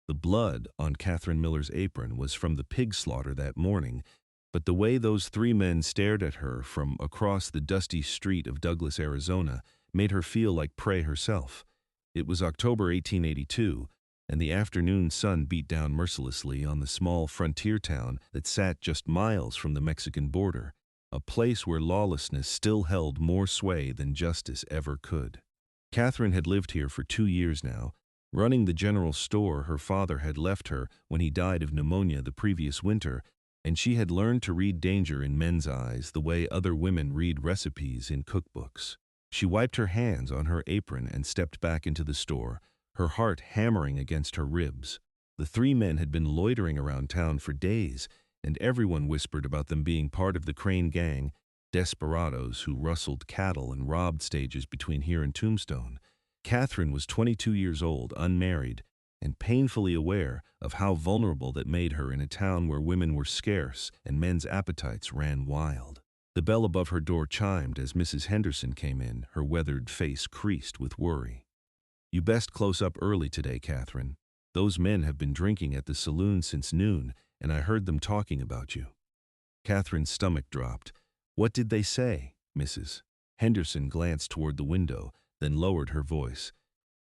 The blood on Katherine Miller's apron was from the pig slaughter that morning, but the way those three men stared at her from across the dusty street of Douglas, Arizona, made her feel like prey herself. It was October 1882, and the afternoon sun beat down mercilessly on the small frontier town that sat just miles from the Mexican border, a place where lawlessness still held more sway than justice ever could. Katherine had lived here for 2 years now, running the general store her father had left her when he died of pneumonia the previous winter, and she had learned to read danger in men's eyes the way other women read recipes in cookbooks. She wiped her hands on her apron and stepped back into the store, her heart hammering against her ribs. The three men had been loitering around town for days, and everyone whispered about them being part of the Crane gang, Desperados who rustled cattle and robbed stages between here and Tombstone. Katherine was 22 years old, unmarried, and painfully aware of how vulnerable that made her in a town where women were scarce and men's appetites ran wild. The bell above her door chimed as Mrs. Henderson came in, her weathered face creased with worry. "You best close up early today, Katherine. Those men have been drinking at the saloon since noon, and I heard them talking about you." Katherine's stomach dropped. "What did they say, Mrs.?" Henderson glanced toward the window, then lowered her voice.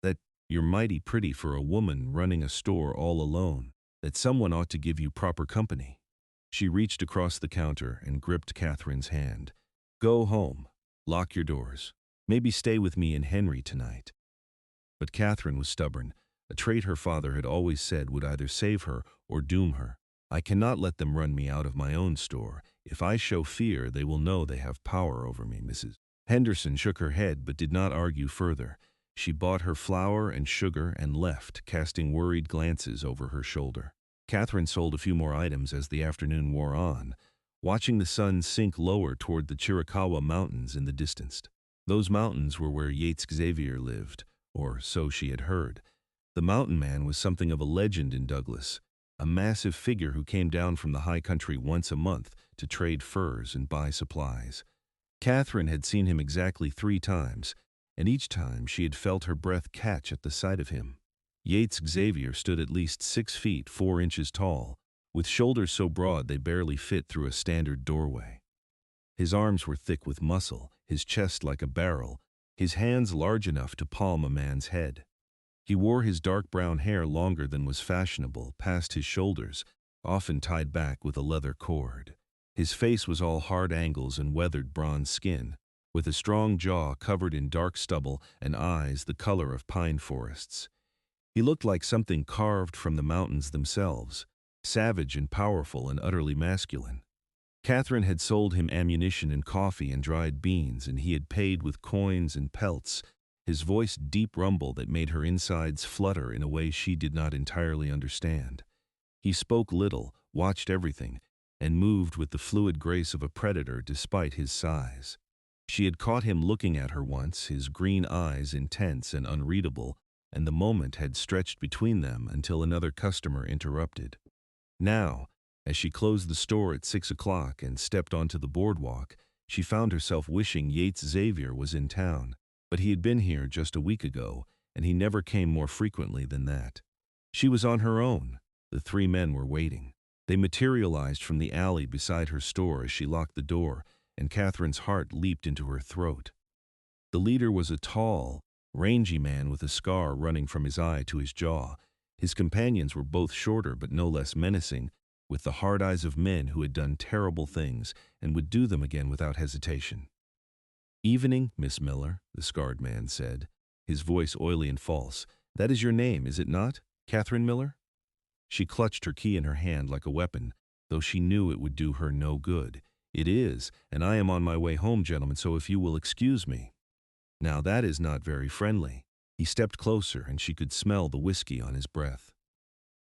"That you're mighty pretty for a woman running a store all alone, that someone ought to give you proper company." She reached across the counter and gripped Katherine's hand. "Go home. Lock your doors. Maybe stay with me and Henry tonight." But Katherine was stubborn, a trait her father had always said would either save her or doom her. "I cannot let them run me out of my own store. If I show fear, they will know they have power over me, Mrs." Henderson shook her head but did not argue further. She bought her flour and sugar and left, casting worried glances over her shoulder. Katherine sold a few more items as the afternoon wore on, watching the sun sink lower toward the Chiricahua Mountains in the distance. Those mountains were where Yates Xavier lived, or so she had heard. The mountain man was something of a legend in Douglas, a massive figure who came down from the high country once a month to trade furs and buy supplies. Katherine had seen him exactly 3 times, and each time she had felt her breath catch at the sight of him. Yates Xavier stood at least 6 feet 4 inches tall, with shoulders so broad they barely fit through a standard doorway. His arms were thick with muscle, his chest like a barrel, his hands large enough to palm a man's head. He wore his dark brown hair longer than was fashionable, past his shoulders, often tied back with a leather cord. His face was all hard angles and weathered bronze skin, with a strong jaw covered in dark stubble and eyes the color of pine forests. He looked like something carved from the mountains themselves, savage and powerful and utterly masculine. Katherine had sold him ammunition and coffee and dried beans, and he had paid with coins and pelts, his voice deep rumble that made her insides flutter in a way she did not entirely understand. He spoke little, watched everything, and moved with the fluid grace of a predator despite his size. She had caught him looking at her once, his green eyes intense and unreadable, and the moment had stretched between them until another customer interrupted. Now, as she closed the store at 6 o'clock and stepped onto the boardwalk, she found herself wishing Yates Xavier was in town, but he had been here just a week ago, and he never came more frequently than that. She was on her own. The 3 men were waiting. They materialized from the alley beside her store as she locked the door, and Katherine's heart leaped into her throat. The leader was a tall, rangy man with a scar running from his eye to his jaw. His companions were both shorter but no less menacing, with the hard eyes of men who had done terrible things and would do them again without hesitation. "Evening, Miss Miller," the scarred man said, his voice oily and false. "That is your name, is it not, Katherine Miller?" She clutched her key in her hand like a weapon, though she knew it would do her no good. "It is, and I am on my way home, gentlemen, so if you will excuse me." Now that is not very friendly. He stepped closer, and she could smell the whiskey on his breath.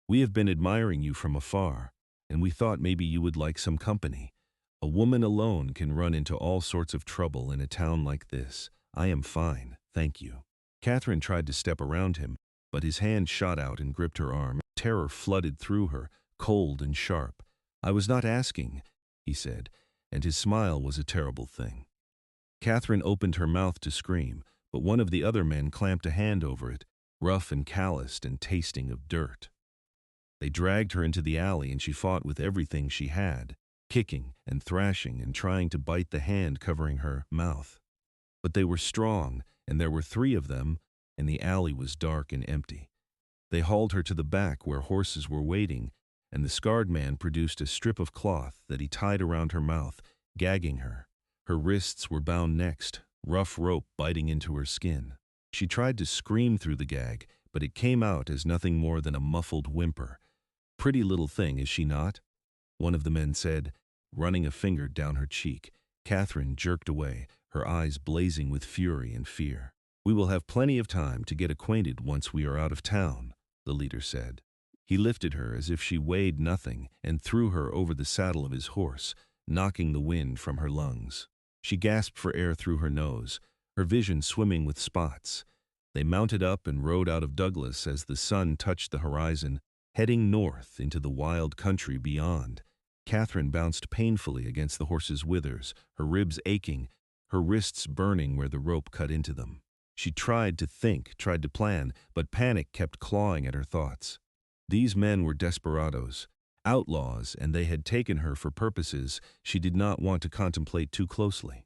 "We have been admiring you from afar, and we thought maybe you would like some company. A woman alone can run into all sorts of trouble in a town like this. I am fine, thank you." Katherine tried to step around him, but his hand shot out and gripped her arm. Terror flooded through her, cold and sharp. "I was not asking," he said, and his smile was a terrible thing. Katherine opened her mouth to scream, but one of the other men clamped a hand over it, rough and calloused and tasting of dirt. They dragged her into the alley and she fought with everything she had, kicking and thrashing and trying to bite the hand covering her mouth. But they were strong, and there were 3 of them, and the alley was dark and empty. They hauled her to the back where horses were waiting, and the scarred man produced a strip of cloth that he tied around her mouth, gagging her. Her wrists were bound next, rough rope biting into her skin. She tried to scream through the gag, but it came out as nothing more than a muffled whimper. "Pretty little thing, is she not?" one of the men said, running a finger down her cheek. Katherine jerked away, her eyes blazing with fury and fear. "We will have plenty of time to get acquainted once we are out of town," the leader said. He lifted her as if she weighed nothing and threw her over the saddle of his horse, knocking the wind from her lungs. She gasped for air through her nose, her vision swimming with spots. They mounted up and rode out of Douglas as the sun touched the horizon, heading north into the wild country beyond. Katherine bounced painfully against the horse's withers, her ribs aching, her wrists burning where the rope cut into them. She tried to think, tried to plan, but panic kept clawing at her thoughts. These men were desperados, outlaws, and they had taken her for purposes she did not want to contemplate too closely.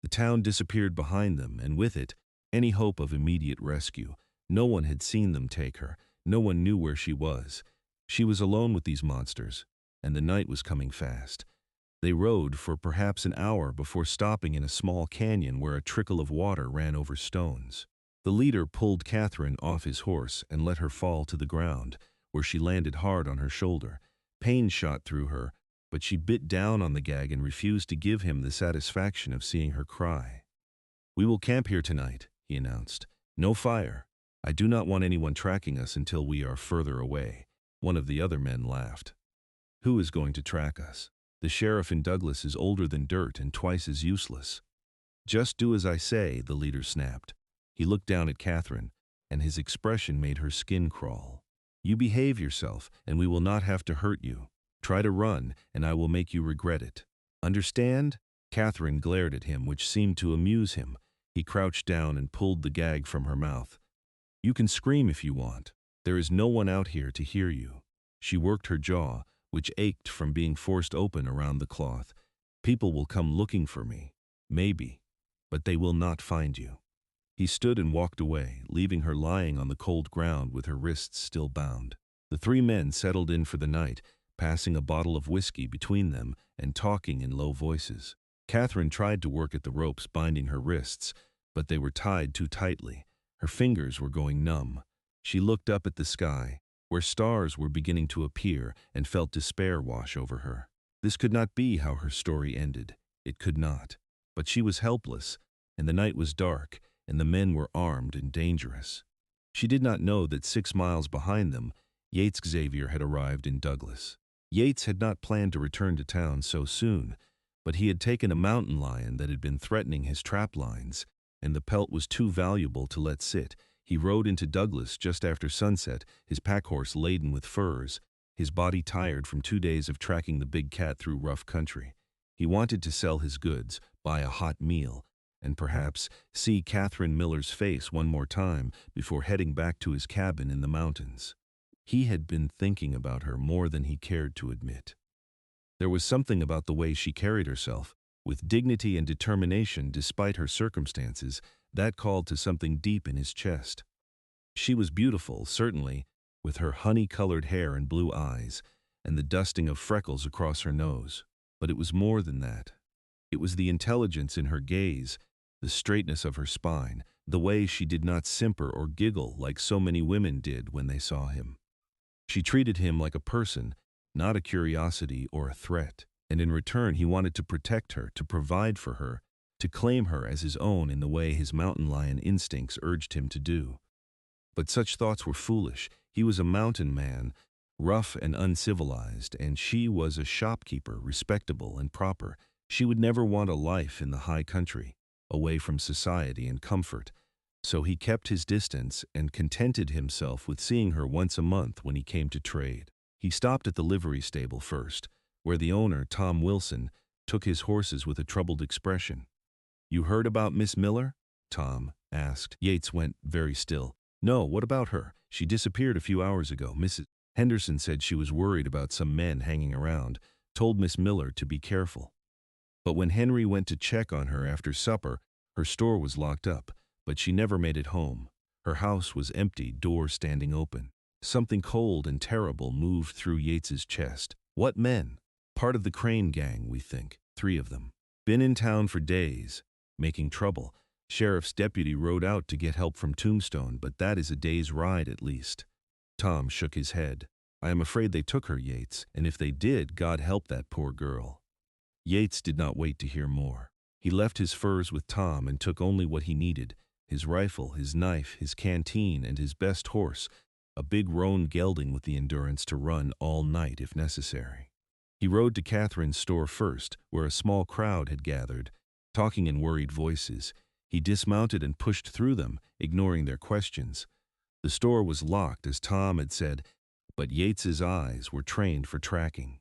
The town disappeared behind them, and with it, any hope of immediate rescue. No one had seen them take her. No one knew where she was. She was alone with these monsters, and the night was coming fast. They rode for perhaps an hour before stopping in a small canyon where a trickle of water ran over stones. The leader pulled Katherine off his horse and let her fall to the ground, where she landed hard on her shoulder. Pain shot through her, but she bit down on the gag and refused to give him the satisfaction of seeing her cry. "We will camp here tonight," he announced. "No fire. I do not want anyone tracking us until we are further away." One of the other men laughed. "Who is going to track us? The sheriff in Douglas is older than dirt and twice as useless." "Just do as I say," the leader snapped. He looked down at Katherine, and his expression made her skin crawl. "You behave yourself, and we will not have to hurt you. Try to run, and I will make you regret it. Understand?" Katherine glared at him, which seemed to amuse him. He crouched down and pulled the gag from her mouth. "You can scream if you want. There is no one out here to hear you." She worked her jaw, which ached from being forced open around the cloth. "People will come looking for me. Maybe. But they will not find you." He stood and walked away, leaving her lying on the cold ground with her wrists still bound. The 3 men settled in for the night, passing a bottle of whiskey between them and talking in low voices. Katherine tried to work at the ropes binding her wrists, but they were tied too tightly. Her fingers were going numb. She looked up at the sky, where stars were beginning to appear, and felt despair wash over her. This could not be how her story ended. It could not. But she was helpless, and the night was dark, and the men were armed and dangerous. She did not know that 6 miles behind them, Yates Xavier had arrived in Douglas. Yates had not planned to return to town so soon, but he had taken a mountain lion that had been threatening his trap lines, and the pelt was too valuable to let sit. He rode into Douglas just after sunset, his packhorse laden with furs, his body tired from 2 days of tracking the big cat through rough country. He wanted to sell his goods, buy a hot meal, and perhaps see Katherine Miller's face one more time before heading back to his cabin in the mountains. He had been thinking about her more than he cared to admit. There was something about the way she carried herself, with dignity and determination despite her circumstances, that called to something deep in his chest. She was beautiful, certainly, with her honey-colored hair and blue eyes, and the dusting of freckles across her nose. But it was more than that. It was the intelligence in her gaze, the straightness of her spine, the way she did not simper or giggle like so many women did when they saw him. She treated him like a person, not a curiosity or a threat, and in return he wanted to protect her, to provide for her, to claim her as his own in the way his mountain lion instincts urged him to do. But such thoughts were foolish. He was a mountain man, rough and uncivilized, and she was a shopkeeper, respectable and proper. She would never want a life in the high country, away from society and comfort. So he kept his distance and contented himself with seeing her once a month when he came to trade. He stopped at the livery stable first, where the owner, Tom Wilson, took his horses with a troubled expression. "You heard about Miss Miller?" Tom asked. Yates went very still. "No, what about her? She disappeared a few hours ago, Mrs. Henderson said she was worried about some men hanging around, told Miss Miller to be careful. But when Henry went to check on her after supper, her store was locked up, but she never made it home. Her house was empty, door standing open. Something cold and terrible moved through Yates's chest. What men? Part of the Crane gang, we think. 3 of them. Been in town for days, making trouble. Sheriff's deputy rode out to get help from Tombstone, but that is a day's ride at least. Tom shook his head. I am afraid they took her, Yates, and if they did, God help that poor girl. Yates did not wait to hear more. He left his furs with Tom and took only what he needed: his rifle, his knife, his canteen, and his best horse, a big roan gelding with the endurance to run all night if necessary. He rode to Katherine's store first, where a small crowd had gathered, talking in worried voices. He dismounted and pushed through them, ignoring their questions. The store was locked, as Tom had said, but Yates's eyes were trained for tracking.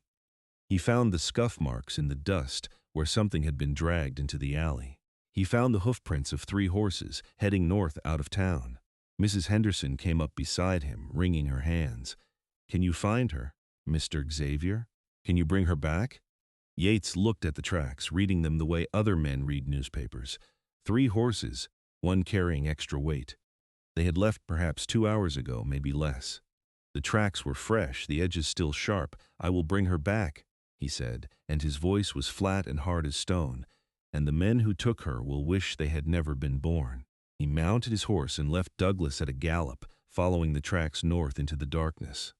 He found the scuff marks in the dust where something had been dragged into the alley. He found the hoofprints of 3 horses heading north out of town. Mrs. Henderson came up beside him, wringing her hands. Can you find her, Mr. Xavier? Can you bring her back? Yates looked at the tracks, reading them the way other men read newspapers. 3 horses, one carrying extra weight. They had left perhaps 2 hours ago, maybe less. The tracks were fresh, the edges still sharp. I will bring her back, he said, and his voice was flat and hard as stone. And the men who took her will wish they had never been born. He mounted his horse and left Douglas at a gallop, following the tracks north into the darkness.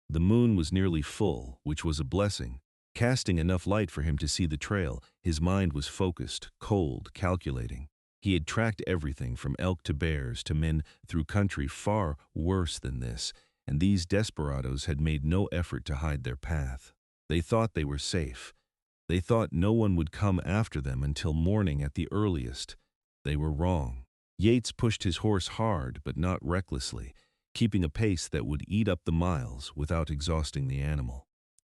The moon was nearly full, which was a blessing, casting enough light for him to see the trail. His mind was focused, cold, calculating. He had tracked everything from elk to bears to men through country far worse than this, and these desperados had made no effort to hide their path. They thought they were safe. They thought no one would come after them until morning at the earliest. They were wrong. Yates pushed his horse hard, but not recklessly, keeping a pace that would eat up the miles without exhausting the animal.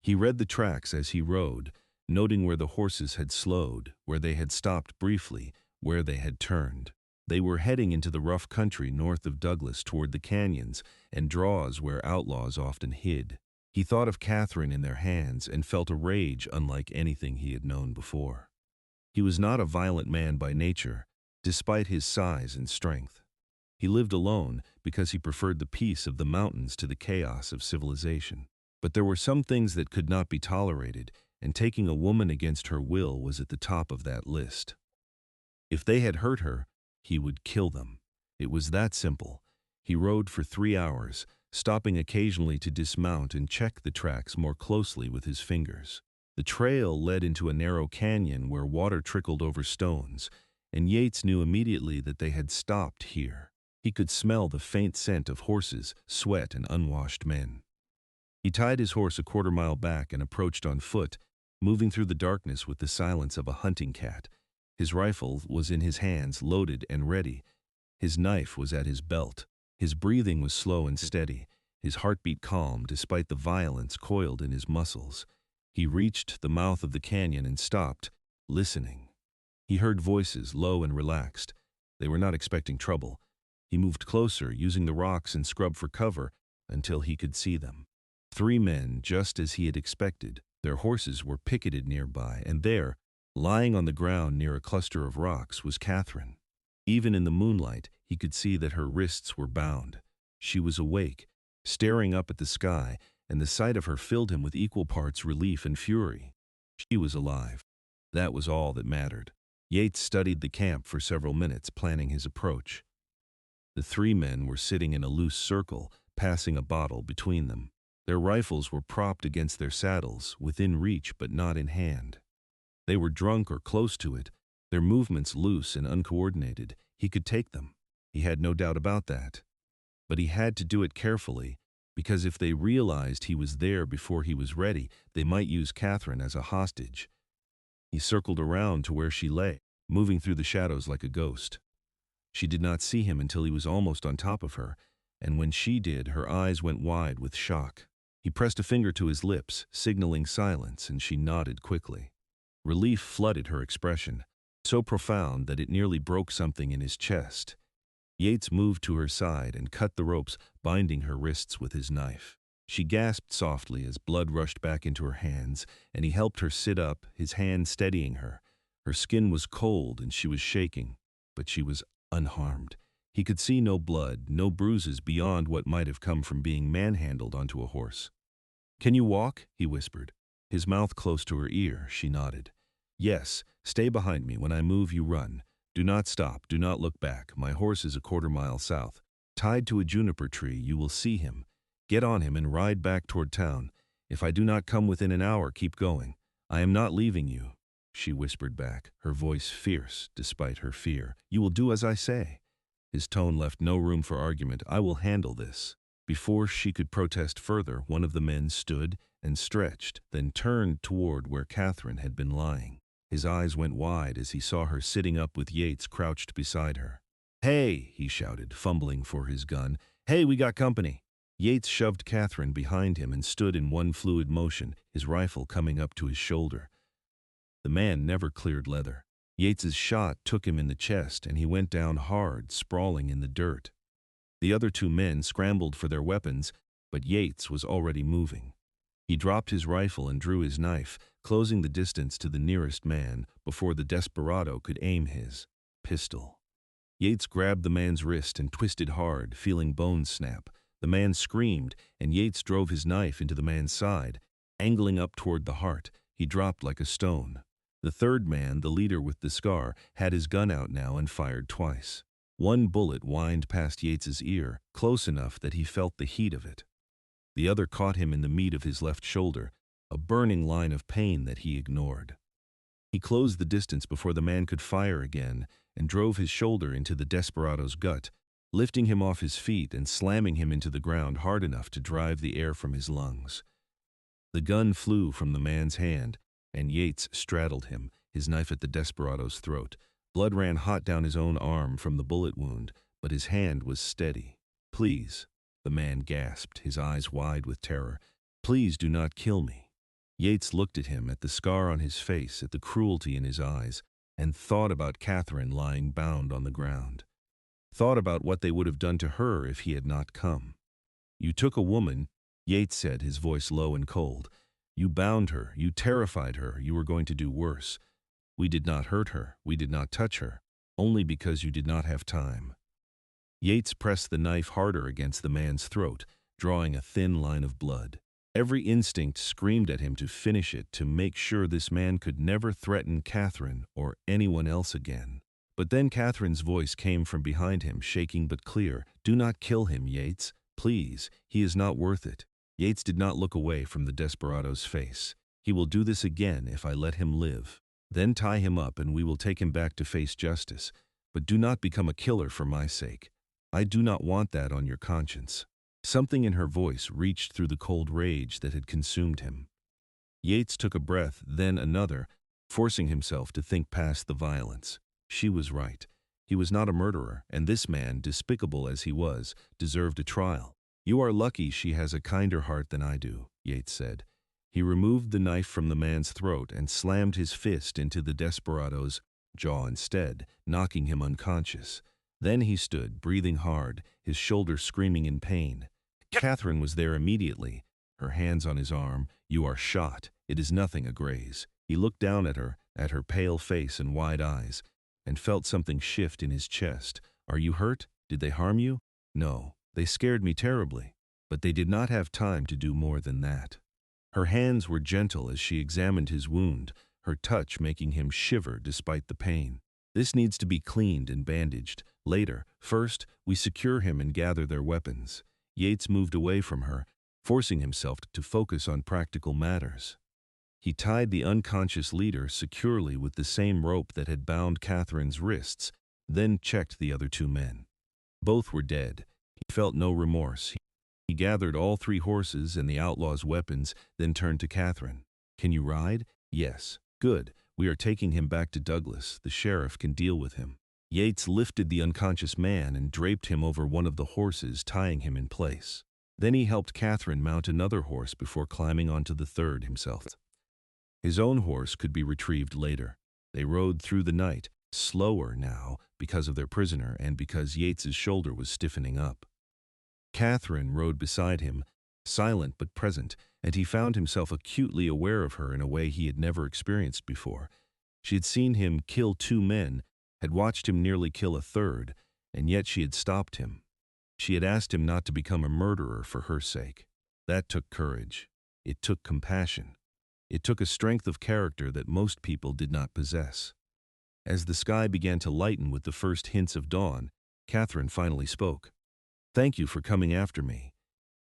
He read the tracks as he rode, noting where the horses had slowed, where they had stopped briefly, where they had turned. They were heading into the rough country north of Douglas toward the canyons and draws where outlaws often hid. He thought of Katherine in their hands and felt a rage unlike anything he had known before. He was not a violent man by nature, despite his size and strength. He lived alone because he preferred the peace of the mountains to the chaos of civilization. But there were some things that could not be tolerated, and taking a woman against her will was at the top of that list. If they had hurt her, he would kill them. It was that simple. He rode for 3 hours, stopping occasionally to dismount and check the tracks more closely with his fingers. The trail led into a narrow canyon where water trickled over stones, and Yates knew immediately that they had stopped here. He could smell the faint scent of horses, sweat, and unwashed men. He tied his horse a quarter-mile back and approached on foot, moving through the darkness with the silence of a hunting cat. His rifle was in his hands, loaded and ready. His knife was at his belt. His breathing was slow and steady, his heartbeat calm despite the violence coiled in his muscles. He reached the mouth of the canyon and stopped, listening. He heard voices, low and relaxed. They were not expecting trouble. He moved closer, using the rocks and scrub for cover, until he could see them. 3 men, just as he had expected. Their horses were picketed nearby, and there, lying on the ground near a cluster of rocks, was Katherine. Even in the moonlight, he could see that her wrists were bound. She was awake, staring up at the sky, and the sight of her filled him with equal parts relief and fury. She was alive. That was all that mattered. Yates studied the camp for several minutes, planning his approach. The 3 men were sitting in a loose circle, passing a bottle between them. Their rifles were propped against their saddles, within reach but not in hand. They were drunk or close to it, their movements loose and uncoordinated. He could take them. He had no doubt about that. But he had to do it carefully, because if they realized he was there before he was ready, they might use Katherine as a hostage. He circled around to where she lay, moving through the shadows like a ghost. She did not see him until he was almost on top of her, and when she did, her eyes went wide with shock. He pressed a finger to his lips, signaling silence, and she nodded quickly. Relief flooded her expression, so profound that it nearly broke something in his chest. Yates moved to her side and cut the ropes binding her wrists with his knife. She gasped softly as blood rushed back into her hands, and he helped her sit up, his hand steadying her. Her skin was cold and she was shaking, but she was unharmed. He could see no blood, no bruises beyond what might have come from being manhandled onto a horse. "Can you walk?" he whispered. His mouth close to her ear, she nodded. "Yes, stay behind me. When I move, you run. Do not stop, do not look back. My horse is a quarter-mile south. Tied to a juniper tree, you will see him. Get on him and ride back toward town. If I do not come within an hour, keep going. I am not leaving you," she whispered back, her voice fierce despite her fear. "You will do as I say." His tone left no room for argument. "I will handle this." Before she could protest further, one of the men stood and stretched, then turned toward where Katherine had been lying. His eyes went wide as he saw her sitting up with Yates crouched beside her. "Hey!" he shouted, fumbling for his gun. "Hey, we got company!" Yates shoved Katherine behind him and stood in one fluid motion, his rifle coming up to his shoulder. The man never cleared leather. Yates's shot took him in the chest, and he went down hard, sprawling in the dirt. The other two men scrambled for their weapons, but Yates was already moving. He dropped his rifle and drew his knife, closing the distance to the nearest man before the desperado could aim his pistol. Yates grabbed the man's wrist and twisted hard, feeling bones snap. The man screamed, and Yates drove his knife into the man's side, angling up toward the heart. He dropped like a stone. The third man, the leader with the scar, had his gun out now and fired twice. One bullet whined past Yates's ear, close enough that he felt the heat of it. The other caught him in the meat of his left shoulder, a burning line of pain that he ignored. He closed the distance before the man could fire again and drove his shoulder into the desperado's gut, lifting him off his feet and slamming him into the ground hard enough to drive the air from his lungs. The gun flew from the man's hand, and Yates straddled him, his knife at the desperado's throat. Blood ran hot down his own arm from the bullet wound, but his hand was steady. "Please," the man gasped, his eyes wide with terror. "Please do not kill me." Yates looked at him, at the scar on his face, at the cruelty in his eyes, and thought about Katherine lying bound on the ground. Thought about what they would have done to her if he had not come. "You took a woman," Yates said, his voice low and cold. "You bound her, you terrified her, you were going to do worse. We did not hurt her, we did not touch her, only because you did not have time." Yates pressed the knife harder against the man's throat, drawing a thin line of blood. Every instinct screamed at him to finish it, to make sure this man could never threaten Katherine or anyone else again. But then Katherine's voice came from behind him, shaking but clear. "Do not kill him, Yates. Please, he is not worth it." Yates did not look away from the desperado's face. "He will do this again if I let him live. Then tie him up and we will take him back to face justice. But do not become a killer for my sake. I do not want that on your conscience." Something in her voice reached through the cold rage that had consumed him. Yates took a breath, then another, forcing himself to think past the violence. She was right. He was not a murderer, and this man, despicable as he was, deserved a trial. "You are lucky she has a kinder heart than I do," Yates said. He removed the knife from the man's throat and slammed his fist into the desperado's jaw instead, knocking him unconscious. Then he stood, breathing hard, his shoulder screaming in pain. Katherine was there immediately, her hands on his arm. "You are shot. It is nothing, a graze." He looked down at her pale face and wide eyes, and felt something shift in his chest. "Are you hurt? Did they harm you?" "No. They scared me terribly. But they did not have time to do more than that." Her hands were gentle as she examined his wound, her touch making him shiver despite the pain. "This needs to be cleaned and bandaged. Later. First, we secure him and gather their weapons." Yates moved away from her, forcing himself to focus on practical matters. He tied the unconscious leader securely with the same rope that had bound Katherine's wrists, then checked the other two men. Both were dead. He felt no remorse. He gathered all 3 horses and the outlaws' weapons, then turned to Katherine. "Can you ride?" "Yes." "Good. We are taking him back to Douglas. The sheriff can deal with him." Yates lifted the unconscious man and draped him over one of the horses, tying him in place. Then he helped Katherine mount another horse before climbing onto the third himself. His own horse could be retrieved later. They rode through the night, slower now because of their prisoner and because Yates's shoulder was stiffening up. Katherine rode beside him, silent but present, and he found himself acutely aware of her in a way he had never experienced before. She had seen him kill 2 men, had watched him nearly kill a third, and yet she had stopped him. She had asked him not to become a murderer for her sake. That took courage. It took compassion. It took a strength of character that most people did not possess. As the sky began to lighten with the first hints of dawn, Katherine finally spoke. "Thank you for coming after me.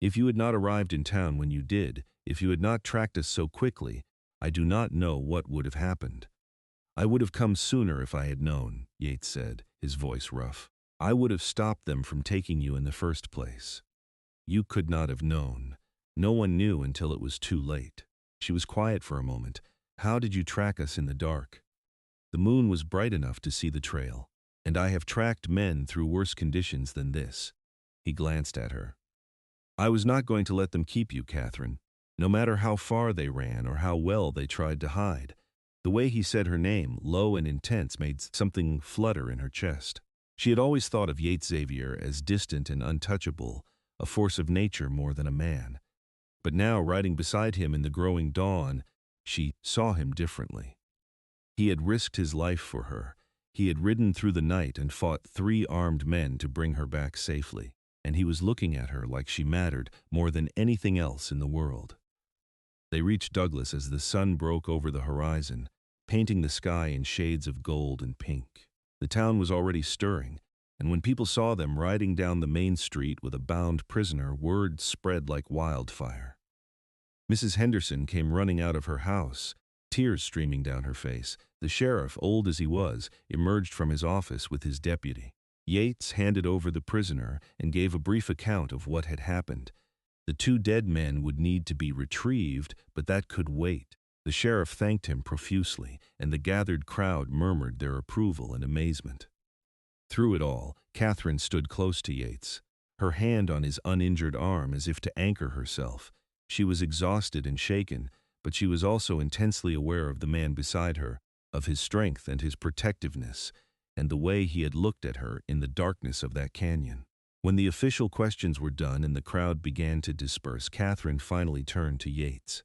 If you had not arrived in town when you did, if you had not tracked us so quickly, I do not know what would have happened." "I would have come sooner if I had known," Yates said, his voice rough. "I would have stopped them from taking you in the first place. You could not have known. No one knew until it was too late." She was quiet for a moment. "How did you track us in the dark?" "The moon was bright enough to see the trail, and I have tracked men through worse conditions than this." He glanced at her. "I was not going to let them keep you, Katherine, no matter how far they ran or how well they tried to hide." The way he said her name, low and intense, made something flutter in her chest. She had always thought of Yates Xavier as distant and untouchable, a force of nature more than a man. But now, riding beside him in the growing dawn, she saw him differently. He had risked his life for her. He had ridden through the night and fought 3 armed men to bring her back safely, and he was looking at her like she mattered more than anything else in the world. They reached Douglas as the sun broke over the horizon, painting the sky in shades of gold and pink. The town was already stirring, and when people saw them riding down the main street with a bound prisoner, word spread like wildfire. Mrs. Henderson came running out of her house, tears streaming down her face. The sheriff, old as he was, emerged from his office with his deputy. Yates handed over the prisoner and gave a brief account of what had happened. The 2 dead men would need to be retrieved, but that could wait. The sheriff thanked him profusely, and the gathered crowd murmured their approval and amazement. Through it all, Katherine stood close to Yates, her hand on his uninjured arm as if to anchor herself. She was exhausted and shaken, but she was also intensely aware of the man beside her, of his strength and his protectiveness, and the way he had looked at her in the darkness of that canyon. When the official questions were done and the crowd began to disperse, Katherine finally turned to Yates.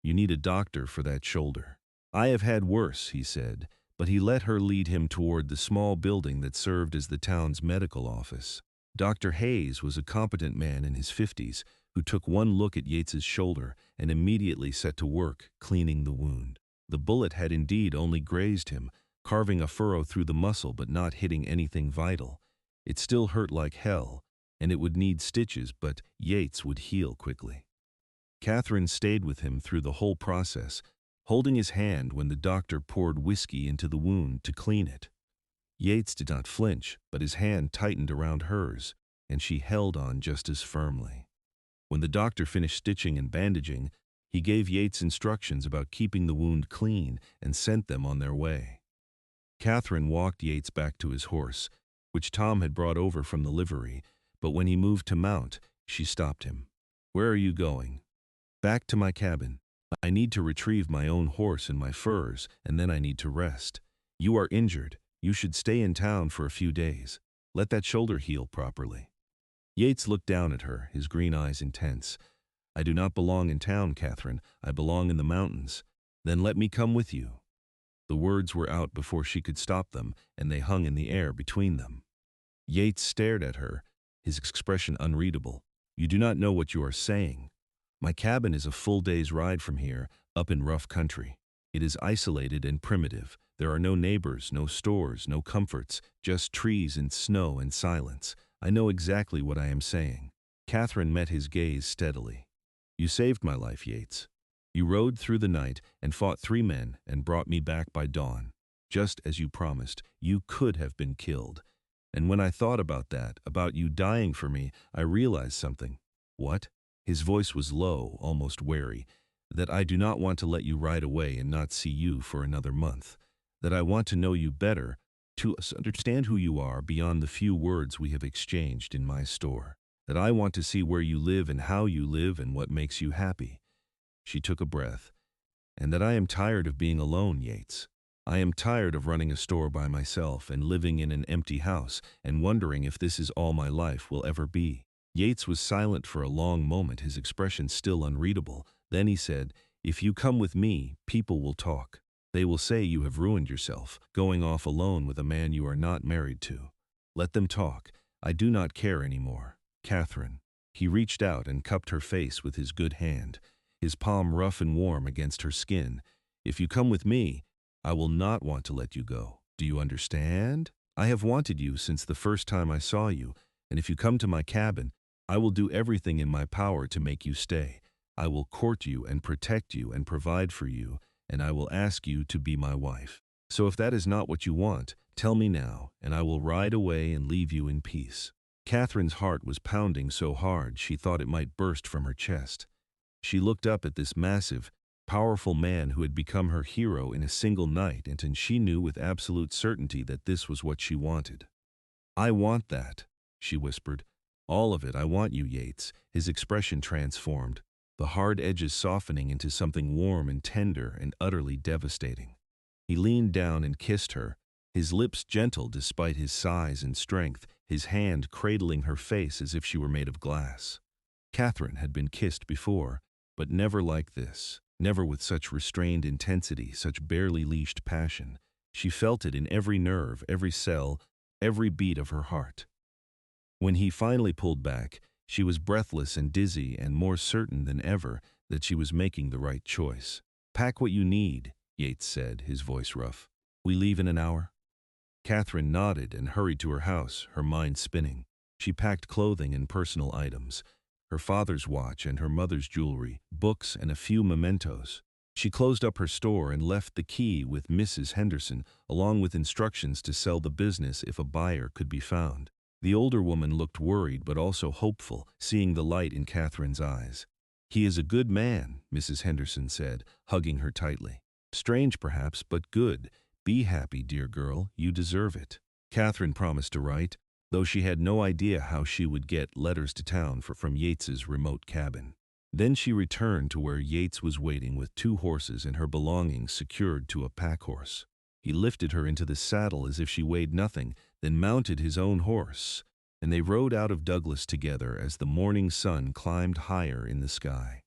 "You need a doctor for that shoulder." "I have had worse," he said, but he let her lead him toward the small building that served as the town's medical office. Dr. Hayes was a competent man in his 50s who took one look at Yates's shoulder and immediately set to work cleaning the wound. The bullet had indeed only grazed him, carving a furrow through the muscle but not hitting anything vital. It still hurt like hell, and it would need stitches, but Yates would heal quickly. Katherine stayed with him through the whole process, holding his hand when the doctor poured whiskey into the wound to clean it. Yates did not flinch, but his hand tightened around hers, and she held on just as firmly. When the doctor finished stitching and bandaging, he gave Yates instructions about keeping the wound clean and sent them on their way. Katherine walked Yates back to his horse, which Tom had brought over from the livery, but when he moved to mount, she stopped him. "Where are you going?" "Back to my cabin. I need to retrieve my own horse and my furs, and then I need to rest. You are injured. You should stay in town for a few days. Let that shoulder heal properly." Yates looked down at her, his green eyes intense. "I do not belong in town, Katherine. I belong in the mountains. Then let me come with you." The words were out before she could stop them, and they hung in the air between them. Yates stared at her, his expression unreadable. "You do not know what you are saying. My cabin is a full day's ride from here, up in rough country. It is isolated and primitive. There are no neighbors, no stores, no comforts, just trees and snow and silence. I know exactly what I am saying." Katherine met his gaze steadily. "You saved my life, Yates. You rode through the night and fought 3 men and brought me back by dawn. Just as you promised, you could have been killed. And when I thought about that, about you dying for me, I realized something." "What?" His voice was low, almost wary. "That I do not want to let you ride away and not see you for another month. That I want to know you better, to understand who you are beyond the few words we have exchanged in my store. That I want to see where you live and how you live and what makes you happy." She took a breath. "And that I am tired of being alone, Yates. I am tired of running a store by myself and living in an empty house and wondering if this is all my life will ever be." Yates was silent for a long moment, his expression still unreadable. Then he said, "If you come with me, people will talk. They will say you have ruined yourself, going off alone with a man you are not married to. Let them talk. I do not care anymore. Katherine." He reached out and cupped her face with his good hand, his palm rough and warm against her skin. "If you come with me, I will not want to let you go. Do you understand? I have wanted you since the first time I saw you, and if you come to my cabin, I will do everything in my power to make you stay. I will court you and protect you and provide for you, and I will ask you to be my wife. So if that is not what you want, tell me now, and I will ride away and leave you in peace." Katherine's heart was pounding so hard she thought it might burst from her chest. She looked up at this massive, powerful man who had become her hero in a single night, and she knew with absolute certainty that this was what she wanted. "I want that," she whispered. "All of it. I want you, Yates." His expression transformed, the hard edges softening into something warm and tender and utterly devastating. He leaned down and kissed her, his lips gentle despite his size and strength, his hand cradling her face as if she were made of glass. Katherine had been kissed before, but never like this, never with such restrained intensity, such barely leashed passion. She felt it in every nerve, every cell, every beat of her heart. When he finally pulled back, she was breathless and dizzy and more certain than ever that she was making the right choice. "Pack what you need," Yates said, his voice rough. "We leave in an hour?" Katherine nodded and hurried to her house, her mind spinning. She packed clothing and personal items, her father's watch and her mother's jewelry, books and a few mementos. She closed up her store and left the key with Mrs. Henderson, along with instructions to sell the business if a buyer could be found. The older woman looked worried but also hopeful, seeing the light in Katherine's eyes. "He is a good man," Mrs. Henderson said, hugging her tightly. "Strange perhaps, but good. Be happy, dear girl, you deserve it." Katherine promised to write, though she had no idea how she would get letters to town from Yates's remote cabin. Then she returned to where Yates was waiting with 2 horses and her belongings secured to a pack horse. He lifted her into the saddle as if she weighed nothing, then mounted his own horse, and they rode out of Douglas together as the morning sun climbed higher in the sky.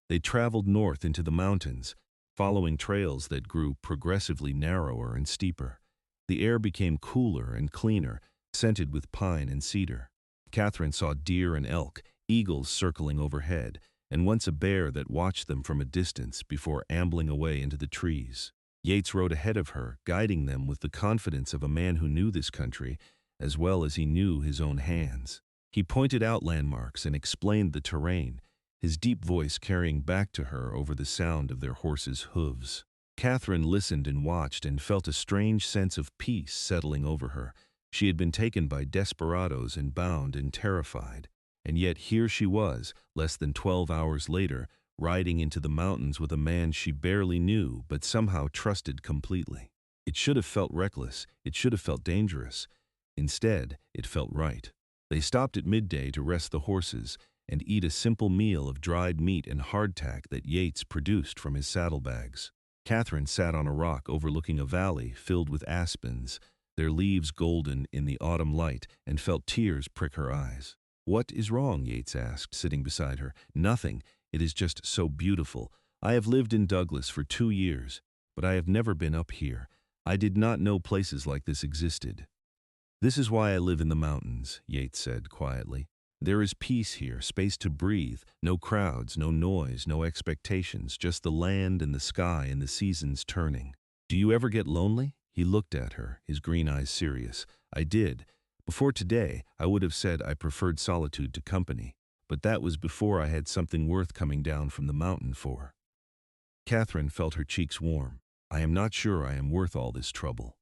They traveled north into the mountains, following trails that grew progressively narrower and steeper. The air became cooler and cleaner, scented with pine and cedar. Katherine saw deer and elk, eagles circling overhead, and once a bear that watched them from a distance before ambling away into the trees. Yates rode ahead of her, guiding them with the confidence of a man who knew this country as well as he knew his own hands. He pointed out landmarks and explained the terrain, his deep voice carrying back to her over the sound of their horses' hooves. Katherine listened and watched and felt a strange sense of peace settling over her. She had been taken by desperados and bound and terrified, and yet here she was, less than 12 hours later, riding into the mountains with a man she barely knew but somehow trusted completely. It should have felt reckless, it should have felt dangerous. Instead, it felt right. They stopped at midday to rest the horses and eat a simple meal of dried meat and hardtack that Yates produced from his saddlebags. Katherine sat on a rock overlooking a valley filled with aspens, their leaves golden in the autumn light, and felt tears prick her eyes. "What is wrong?" Yates asked, sitting beside her. "Nothing. It is just so beautiful. I have lived in Douglas for 2 years, but I have never been up here. I did not know places like this existed." "This is why I live in the mountains," Yates said quietly. "There is peace here, space to breathe, no crowds, no noise, no expectations, just the land and the sky and the seasons turning." "Do you ever get lonely?" He looked at her, his green eyes serious. "I did. Before today, I would have said I preferred solitude to company, but that was before I had something worth coming down from the mountain for." Katherine felt her cheeks warm. "I am not sure I am worth all this trouble."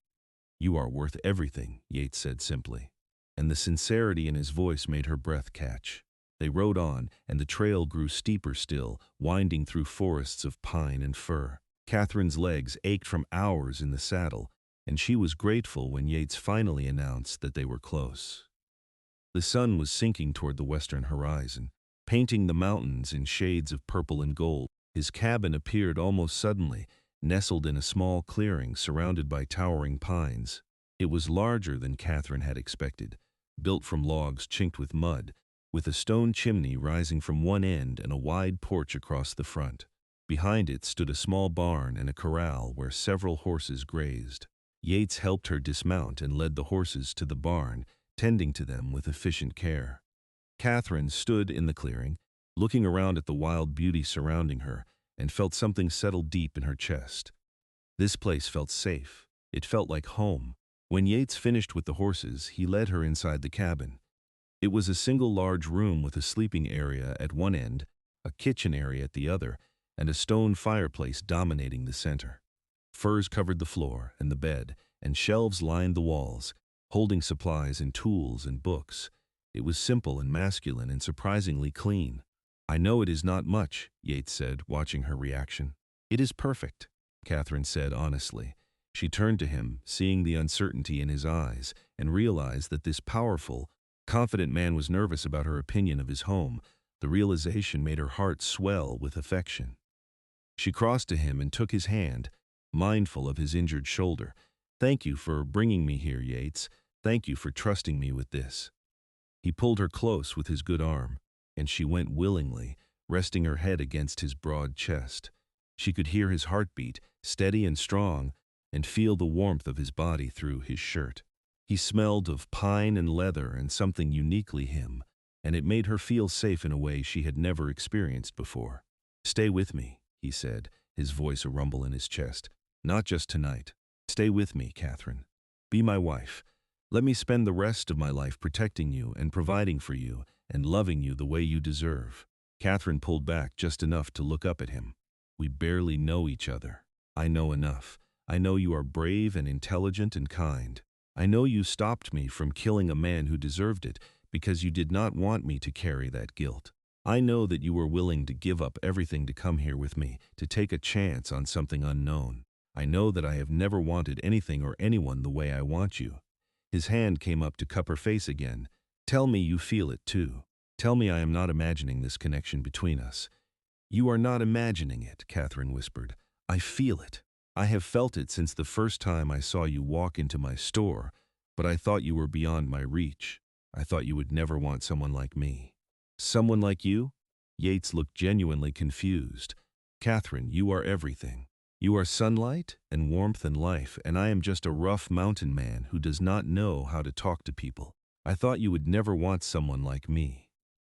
"You are worth everything," Yates said simply, and the sincerity in his voice made her breath catch. They rode on, and the trail grew steeper still, winding through forests of pine and fir. Katherine's legs ached from hours in the saddle, and she was grateful when Yates finally announced that they were close. The sun was sinking toward the western horizon, painting the mountains in shades of purple and gold. His cabin appeared almost suddenly, nestled in a small clearing surrounded by towering pines. It was larger than Katherine had expected, built from logs chinked with mud, with a stone chimney rising from one end and a wide porch across the front. Behind it stood a small barn and a corral where several horses grazed. Yates helped her dismount and led the horses to the barn, tending to them with efficient care. Katherine stood in the clearing, looking around at the wild beauty surrounding her, and felt something settle deep in her chest. This place felt safe. It felt like home. When Yates finished with the horses, he led her inside the cabin. It was a single large room with a sleeping area at one end, a kitchen area at the other, and a stone fireplace dominating the center. Furs covered the floor and the bed, and shelves lined the walls, holding supplies and tools and books. It was simple and masculine and surprisingly clean. "I know it is not much," Yates said, watching her reaction. "It is perfect," Katherine said honestly. She turned to him, seeing the uncertainty in his eyes, and realized that this powerful, confident man was nervous about her opinion of his home. The realization made her heart swell with affection. She crossed to him and took his hand, mindful of his injured shoulder. "Thank you for bringing me here, Yates. Thank you for trusting me with this." He pulled her close with his good arm, and she went willingly, resting her head against his broad chest. She could hear his heartbeat, steady and strong, and feel the warmth of his body through his shirt. He smelled of pine and leather and something uniquely him, and it made her feel safe in a way she had never experienced before. "Stay with me," he said, his voice a rumble in his chest. "Not just tonight. Stay with me, Katherine. Be my wife. Let me spend the rest of my life protecting you and providing for you and loving you the way you deserve." Katherine pulled back just enough to look up at him. "We barely know each other. I know enough. I know you are brave and intelligent and kind. I know you stopped me from killing a man who deserved it because you did not want me to carry that guilt. I know that you were willing to give up everything to come here with me, to take a chance on something unknown. I know that I have never wanted anything or anyone the way I want you." His hand came up to cup her face again. "Tell me you feel it too. Tell me I am not imagining this connection between us." "You are not imagining it," Katherine whispered. "I feel it. I have felt it since the first time I saw you walk into my store, but I thought you were beyond my reach. I thought you would never want someone like me." "Someone like you?" Yates looked genuinely confused. "Katherine, you are everything. You are sunlight and warmth and life, and I am just a rough mountain man who does not know how to talk to people. I thought you would never want someone like me."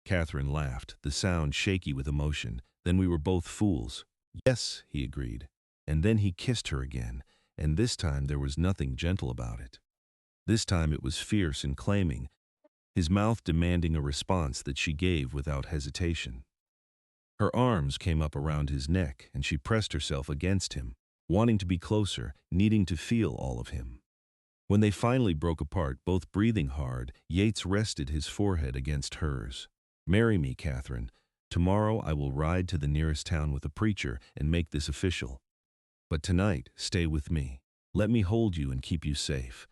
Katherine laughed, the sound shaky with emotion. "Then we were both fools." "Yes," he agreed. And then he kissed her again, and this time there was nothing gentle about it. This time it was fierce and claiming, his mouth demanding a response that she gave without hesitation. Her arms came up around his neck, and she pressed herself against him, wanting to be closer, needing to feel all of him. When they finally broke apart, both breathing hard, Yates rested his forehead against hers. "Marry me, Katherine. Tomorrow I will ride to the nearest town with a preacher and make this official. But tonight, stay with me. Let me hold you and keep you safe.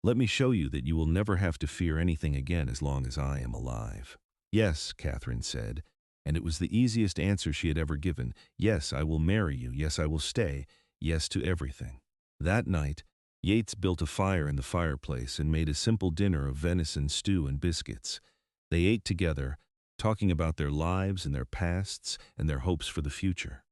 Let me show you that you will never have to fear anything again as long as I am alive." "Yes," Katherine said, and it was the easiest answer she had ever given. "Yes, I will marry you. Yes, I will stay. Yes to everything." That night, Yates built a fire in the fireplace and made a simple dinner of venison stew and biscuits. They ate together, talking about their lives and their pasts and their hopes for the future.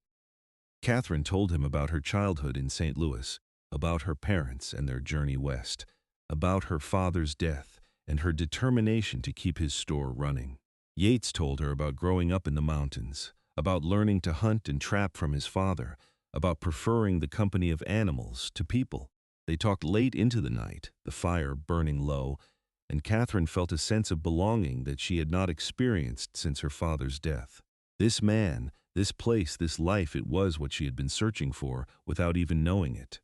Katherine told him about her childhood in St. Louis, about her parents and their journey west, about her father's death and her determination to keep his store running. Yates told her about growing up in the mountains, about learning to hunt and trap from his father, about preferring the company of animals to people. They talked late into the night, the fire burning low, and Katherine felt a sense of belonging that she had not experienced since her father's death. This man, this place, this life, it was what she had been searching for without even knowing it.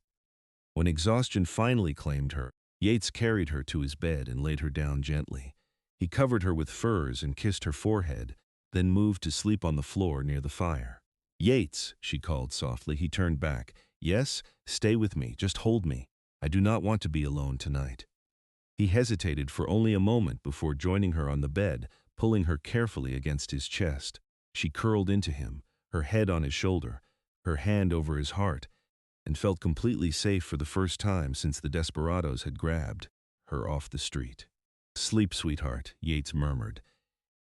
When exhaustion finally claimed her, Yates carried her to his bed and laid her down gently. He covered her with furs and kissed her forehead, then moved to sleep on the floor near the fire. "Yates," she called softly. He turned back. "Yes, stay with me. Just hold me. I do not want to be alone tonight." He hesitated for only a moment before joining her on the bed, pulling her carefully against his chest. She curled into him, her head on his shoulder, her hand over his heart, and felt completely safe for the first time since the Desperados had grabbed her off the street. "Sleep, sweetheart," Yates murmured.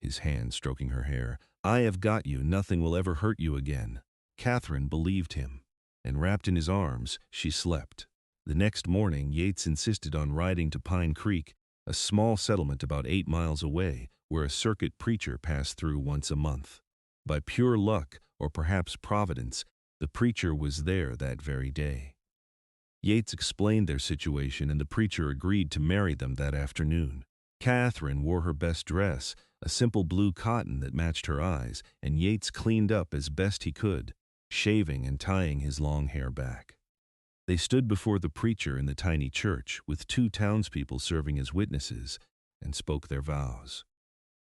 his hand stroking her hair. "I have got you. Nothing will ever hurt you again." Katherine believed him, and wrapped in his arms, she slept. The next morning, Yates insisted on riding to Pine Creek, a small settlement about 8 miles away, where a circuit preacher passed through once a month. By pure luck, or perhaps providence, the preacher was there that very day. Yates explained their situation, and the preacher agreed to marry them that afternoon. Katherine wore her best dress, a simple blue cotton that matched her eyes, and Yates cleaned up as best he could, shaving and tying his long hair back. They stood before the preacher in the tiny church, with 2 townspeople serving as witnesses, and spoke their vows.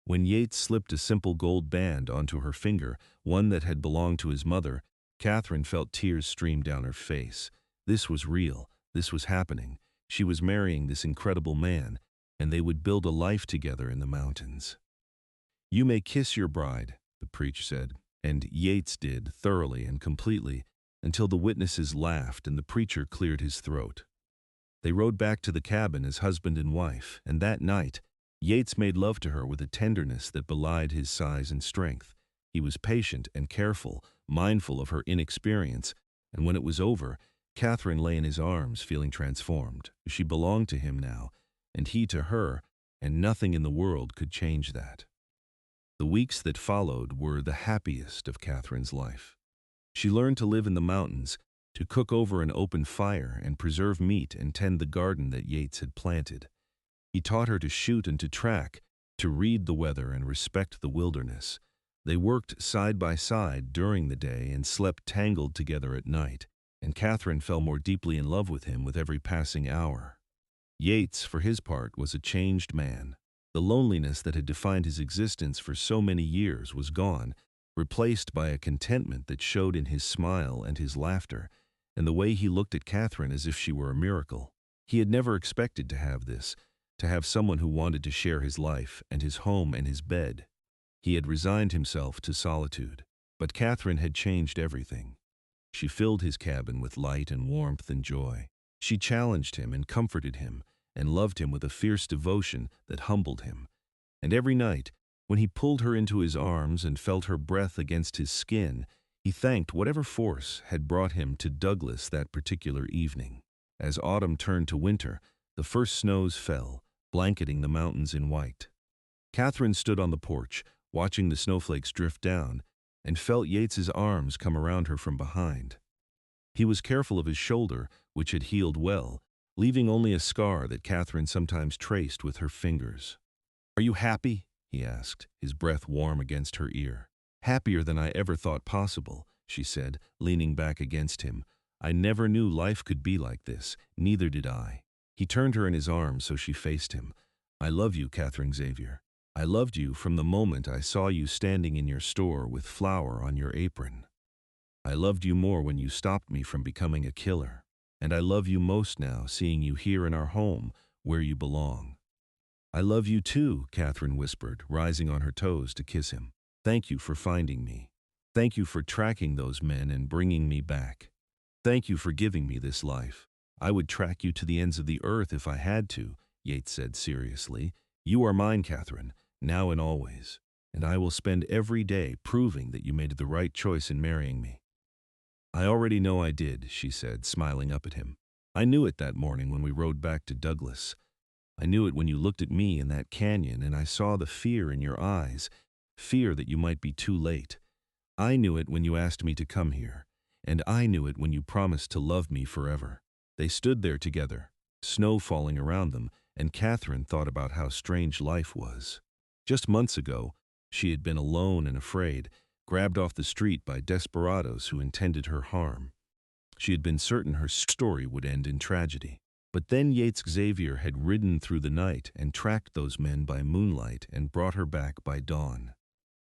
When Yates slipped a simple gold band onto her finger, one that had belonged to his mother, Katherine felt tears stream down her face. This was real. This was happening. She was marrying this incredible man, and they would build a life together in the mountains. "You may kiss your bride," the preacher said, and Yates did, thoroughly and completely, until the witnesses laughed and the preacher cleared his throat. They rode back to the cabin as husband and wife, and that night, Yates made love to her with a tenderness that belied his size and strength. He was patient and careful, mindful of her inexperience, and when it was over, Katherine lay in his arms feeling transformed. She belonged to him now, and he to her, and nothing in the world could change that. The weeks that followed were the happiest of Katherine's life. She learned to live in the mountains, to cook over an open fire and preserve meat and tend the garden that Yates had planted. He taught her to shoot and to track, to read the weather and respect the wilderness. They worked side by side during the day and slept tangled together at night, and Katherine fell more deeply in love with him with every passing hour. Yates, for his part, was a changed man. The loneliness that had defined his existence for so many years was gone, replaced by a contentment that showed in his smile and his laughter, and the way he looked at Katherine as if she were a miracle. He had never expected to have this, to have someone who wanted to share his life and his home and his bed. He had resigned himself to solitude, but Katherine had changed everything. She filled his cabin with light and warmth and joy. She challenged him and comforted him, and loved him with a fierce devotion that humbled him. And every night, when he pulled her into his arms and felt her breath against his skin, he thanked whatever force had brought him to Douglas that particular evening. As autumn turned to winter, the first snows fell, blanketing the mountains in white. Katherine stood on the porch, watching the snowflakes drift down, and felt Yates's arms come around her from behind. He was careful of his shoulder, which had healed well, leaving only a scar that Katherine sometimes traced with her fingers. "Are you happy?" he asked, his breath warm against her ear. "Happier than I ever thought possible," she said, leaning back against him. "I never knew life could be like this. Neither did I." He turned her in his arms so she faced him. "I love you, Katherine Xavier. I loved you from the moment I saw you standing in your store with flour on your apron. I loved you more when you stopped me from becoming a killer. And I love you most now, seeing you here in our home, where you belong." "I love you too," Katherine whispered, rising on her toes to kiss him. "Thank you for finding me. Thank you for tracking those men and bringing me back. Thank you for giving me this life. I would track you to the ends of the earth if I had to," Yates said seriously. "You are mine, Katherine, now and always, and I will spend every day proving that you made the right choice in marrying me." "I already know I did," she said, smiling up at him. "I knew it that morning when we rode back to Douglas. I knew it when you looked at me in that canyon and I saw the fear in your eyes, fear that you might be too late. I knew it when you asked me to come here, and I knew it when you promised to love me forever." They stood there together, snow falling around them, and Katherine thought about how strange life was. Just months ago, she had been alone and afraid, grabbed off the street by desperados who intended her harm. She had been certain her story would end in tragedy. But then Yates Xavier had ridden through the night and tracked those men by moonlight and brought her back by dawn.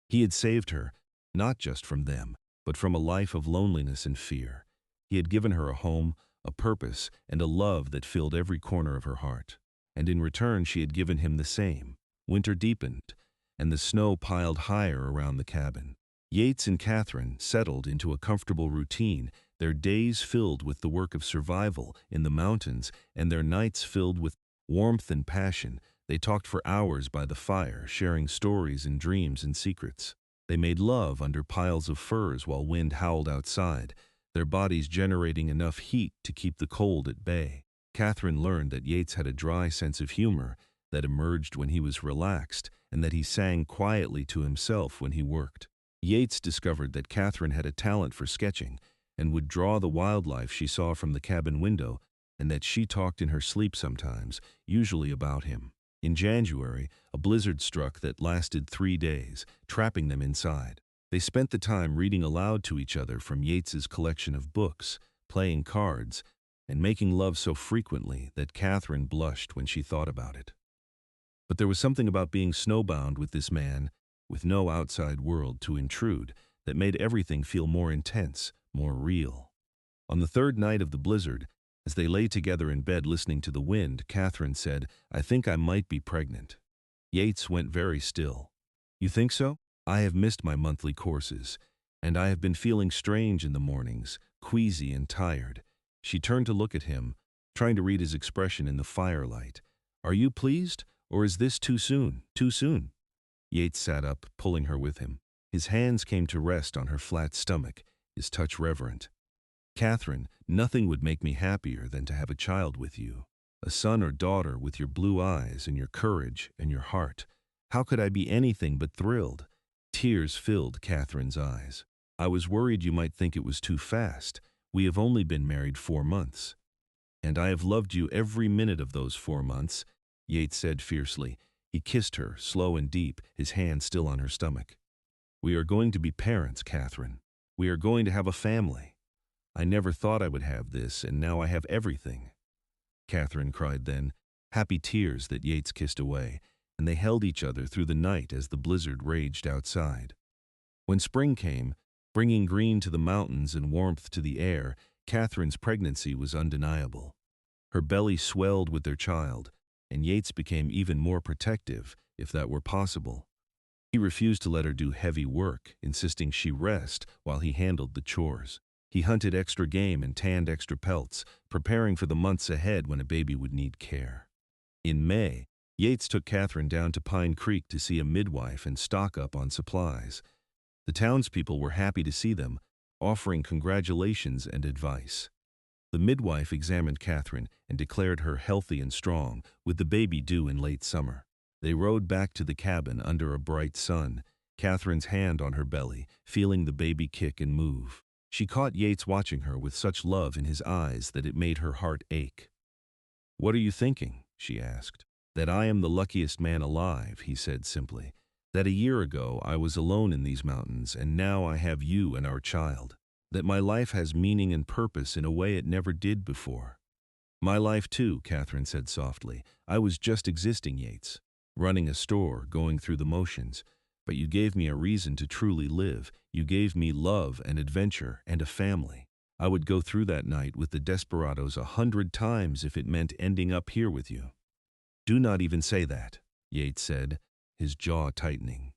He had saved her, not just from them, but from a life of loneliness and fear. He had given her a home, a purpose, and a love that filled every corner of her heart. And in return she had given him the same. Winter deepened, and the snow piled higher around the cabin. Yates and Katherine settled into a comfortable routine, their days filled with the work of survival in the mountains and their nights filled with warmth and passion, They talked for hours by the fire, sharing stories and dreams and secrets. They made love under piles of furs while wind howled outside, their bodies generating enough heat to keep the cold at bay. Katherine learned that Yates had a dry sense of humor that emerged when he was relaxed, and that he sang quietly to himself when he worked. Yates discovered that Katherine had a talent for sketching and would draw the wildlife she saw from the cabin window, and that she talked in her sleep sometimes, usually about him. In January, a blizzard struck that lasted 3 days, trapping them inside. They spent the time reading aloud to each other from Yates's collection of books, playing cards, and making love so frequently that Katherine blushed when she thought about it. But there was something about being snowbound with this man, with no outside world to intrude, that made everything feel more intense, more real. On the third night of the blizzard, as they lay together in bed listening to the wind, Katherine said, "I think I might be pregnant." Yates went very still. "You think so? I have missed my monthly courses, and I have been feeling strange in the mornings, queasy and tired." She turned to look at him, trying to read his expression in the firelight. "Are you pleased, or is this too soon, too soon?" Yates sat up, pulling her with him. His hands came to rest on her flat stomach, his touch reverent. "Katherine, nothing would make me happier than to have a child with you. A son or daughter with your blue eyes and your courage and your heart. How could I be anything but thrilled?" Tears filled Katherine's eyes. "I was worried you might think it was too fast. We have only been married 4 months." "And I have loved you every minute of those 4 months," Yates said fiercely. He kissed her, slow and deep, his hand still on her stomach. "We are going to be parents, Katherine. We are going to have a family. I never thought I would have this, and now I have everything." Katherine cried then, happy tears that Yates kissed away, and they held each other through the night as the blizzard raged outside. When spring came, bringing green to the mountains and warmth to the air, Katherine's pregnancy was undeniable. Her belly swelled with their child, and Yates became even more protective, if that were possible. He refused to let her do heavy work, insisting she rest while he handled the chores. He hunted extra game and tanned extra pelts, preparing for the months ahead when a baby would need care. In May, Yates took Katherine down to Pine Creek to see a midwife and stock up on supplies. The townspeople were happy to see them, offering congratulations and advice. The midwife examined Katherine and declared her healthy and strong, with the baby due in late summer. They rode back to the cabin under a bright sun, Katherine's hand on her belly, feeling the baby kick and move. She caught Yates watching her with such love in his eyes that it made her heart ache. "What are you thinking?" she asked. "That I am the luckiest man alive," he said simply. "That a year ago I was alone in these mountains, and now I have you and our child. That my life has meaning and purpose in a way it never did before." "My life too," Katherine said softly. "I was just existing, Yates, running a store, going through the motions. But you gave me a reason to truly live. You gave me love and adventure and a family. I would go through that night with the Desperados 100 times if it meant ending up here with you." "Do not even say that," Yates said, his jaw tightening.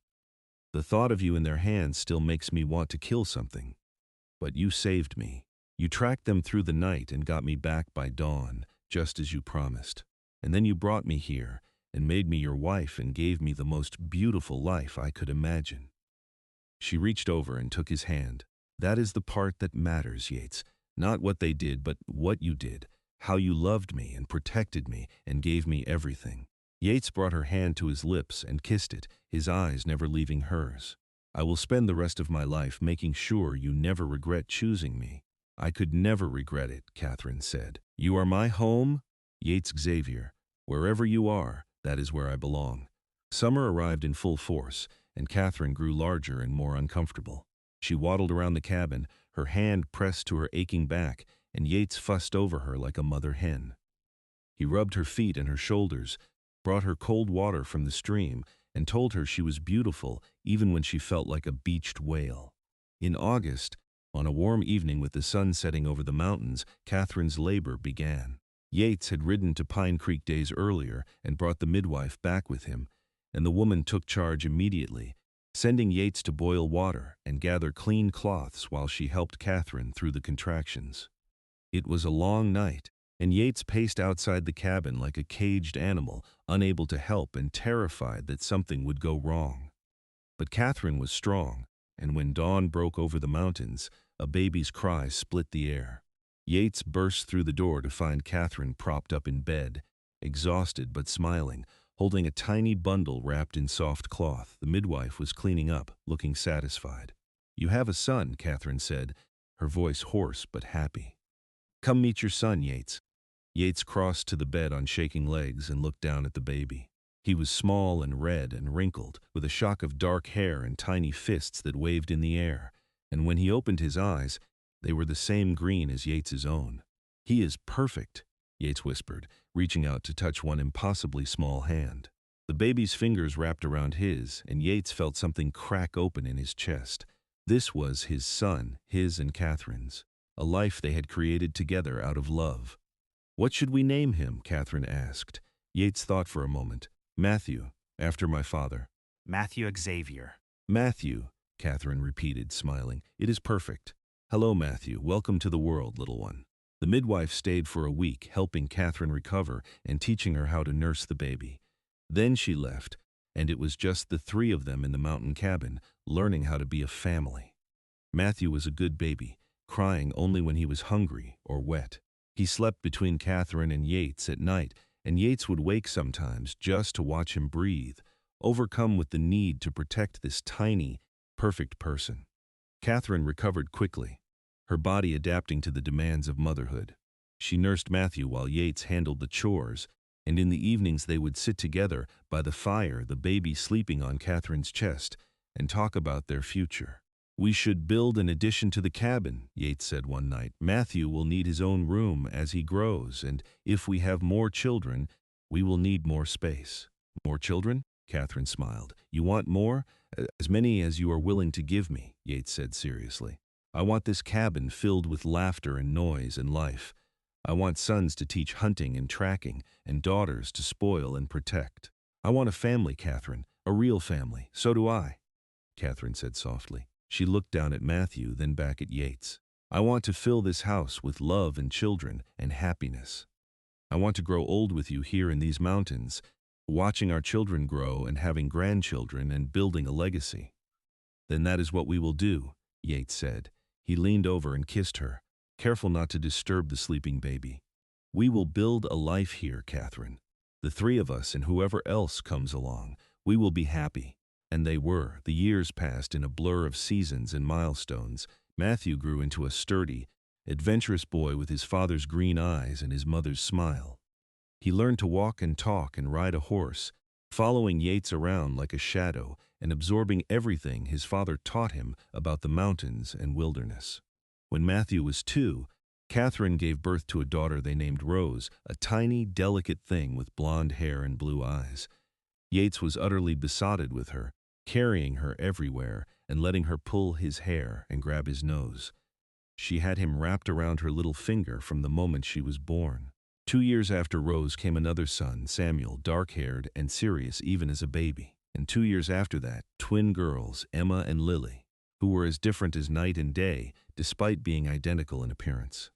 "The thought of you in their hands still makes me want to kill something. But you saved me. You tracked them through the night and got me back by dawn, just as you promised. And then you brought me here and made me your wife and gave me the most beautiful life I could imagine." She reached over and took his hand. "That is the part that matters, Yates. Not what they did, but what you did. How you loved me and protected me and gave me everything." Yates brought her hand to his lips and kissed it, his eyes never leaving hers. "I will spend the rest of my life making sure you never regret choosing me." "I could never regret it," Katherine said. "You are my home, Yates Xavier. Wherever you are, that is where I belong." Summer arrived in full force, and Katherine grew larger and more uncomfortable. She waddled around the cabin, her hand pressed to her aching back, and Yates fussed over her like a mother hen. He rubbed her feet and her shoulders, brought her cold water from the stream, and told her she was beautiful even when she felt like a beached whale. In August, on a warm evening with the sun setting over the mountains, Katherine's labor began. Yates had ridden to Pine Creek days earlier and brought the midwife back with him, and the woman took charge immediately, sending Yates to boil water and gather clean cloths while she helped Katherine through the contractions. It was a long night, and Yates paced outside the cabin like a caged animal, unable to help and terrified that something would go wrong. But Katherine was strong, and when dawn broke over the mountains, a baby's cry split the air. Yates burst through the door to find Katherine propped up in bed, exhausted but smiling, holding a tiny bundle wrapped in soft cloth. The midwife was cleaning up, looking satisfied. "You have a son," Katherine said, her voice hoarse but happy. "Come meet your son, Yates." Yates crossed to the bed on shaking legs and looked down at the baby. He was small and red and wrinkled, with a shock of dark hair and tiny fists that waved in the air, and when he opened his eyes, they were the same green as Yates's own. "He is perfect," Yates whispered, reaching out to touch one impossibly small hand. The baby's fingers wrapped around his, and Yates felt something crack open in his chest. This was his son, his and Katherine's, a life they had created together out of love. "What should we name him?" Katherine asked. Yates thought for a moment. "Matthew, after my father." "Matthew Xavier." "Matthew," Katherine repeated, smiling. "It is perfect. Hello, Matthew. Welcome to the world, little one." The midwife stayed for a week, helping Katherine recover and teaching her how to nurse the baby. Then she left, and it was just the three of them in the mountain cabin, learning how to be a family. Matthew was a good baby, crying only when he was hungry or wet. He slept between Katherine and Yates at night, and Yates would wake sometimes just to watch him breathe, overcome with the need to protect this tiny, perfect person. Katherine recovered quickly, her body adapting to the demands of motherhood. She nursed Matthew while Yates handled the chores, and in the evenings they would sit together by the fire, the baby sleeping on Katherine's chest, and talk about their future. "We should build an addition to the cabin," Yates said one night. "Matthew will need his own room as he grows, and if we have more children, we will need more space." "More children?" Katherine smiled. "You want more?" "As many as you are willing to give me," Yates said seriously. "I want this cabin filled with laughter and noise and life. I want sons to teach hunting and tracking, and daughters to spoil and protect. I want a family, Katherine, a real family." "So do I," Katherine said softly. She looked down at Matthew, then back at Yates. "I want to fill this house with love and children and happiness. I want to grow old with you here in these mountains, watching our children grow and having grandchildren and building a legacy." "Then that is what we will do," Yates said. He leaned over and kissed her, careful not to disturb the sleeping baby. "We will build a life here, Katherine. The three of us and whoever else comes along. We will be happy." And they were. The years passed in a blur of seasons and milestones. Matthew grew into a sturdy, adventurous boy with his father's green eyes and his mother's smile. He learned to walk and talk and ride a horse, following Yates around like a shadow and absorbing everything his father taught him about the mountains and wilderness. When Matthew was 2, Katherine gave birth to a daughter they named Rose, a tiny, delicate thing with blonde hair and blue eyes. Yates was utterly besotted with her, carrying her everywhere and letting her pull his hair and grab his nose. She had him wrapped around her little finger from the moment she was born. 2 years after Rose came another son, Samuel, dark-haired and serious even as a baby. And 2 years after that, twin girls, Emma and Lily, who were as different as night and day, despite being identical in appearance.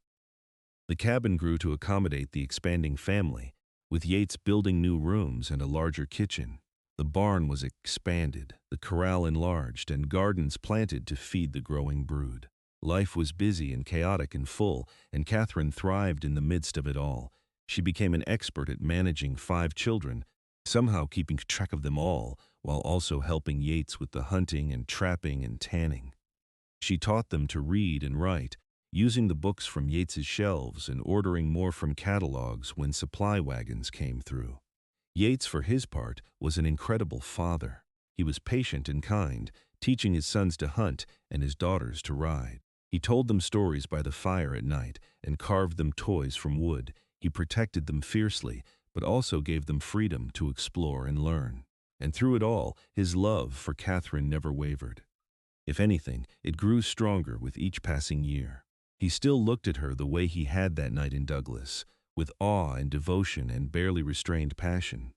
The cabin grew to accommodate the expanding family, with Yates building new rooms and a larger kitchen. The barn was expanded, the corral enlarged, and gardens planted to feed the growing brood. Life was busy and chaotic and full, and Katherine thrived in the midst of it all. She became an expert at managing 5 children, somehow keeping track of them all, while also helping Yates with the hunting and trapping and tanning. She taught them to read and write, using the books from Yates's shelves and ordering more from catalogs when supply wagons came through. Yates, for his part, was an incredible father. He was patient and kind, teaching his sons to hunt and his daughters to ride. He told them stories by the fire at night and carved them toys from wood. He protected them fiercely, but also gave them freedom to explore and learn. And through it all, his love for Katherine never wavered. If anything, it grew stronger with each passing year. He still looked at her the way he had that night in Douglas, with awe and devotion and barely restrained passion.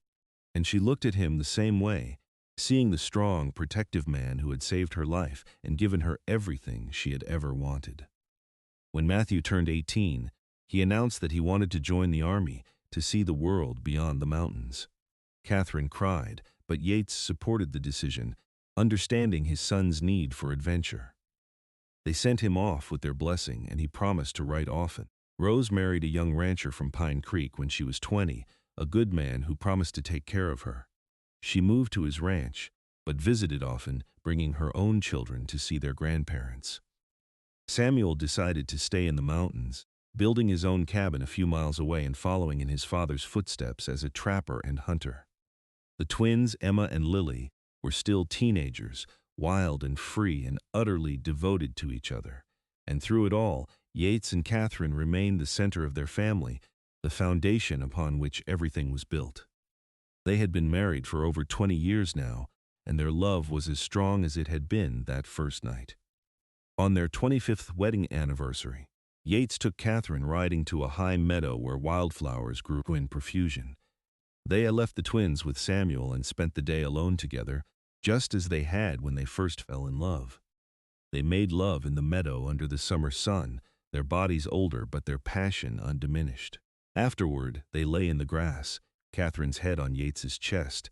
And she looked at him the same way, seeing the strong, protective man who had saved her life and given her everything she had ever wanted. When Matthew turned 18, He announced that he wanted to join the army to see the world beyond the mountains. Katherine cried, but Yates supported the decision, understanding his son's need for adventure. They sent him off with their blessing, and he promised to write often. Rose married a young rancher from Pine Creek when she was 20, a good man who promised to take care of her. She moved to his ranch, but visited often, bringing her own children to see their grandparents. Samuel decided to stay in the mountains, building his own cabin a few miles away and following in his father's footsteps as a trapper and hunter. The twins, Emma and Lily, were still teenagers, wild and free and utterly devoted to each other. And through it all, Yates and Katherine remained the center of their family, the foundation upon which everything was built. They had been married for over 20 years now, and their love was as strong as it had been that first night. On their 25th wedding anniversary, Yates took Katherine riding to a high meadow where wildflowers grew in profusion. They left the twins with Samuel and spent the day alone together, just as they had when they first fell in love. They made love in the meadow under the summer sun, their bodies older but their passion undiminished. Afterward, they lay in the grass, Katherine's head on Yates's chest,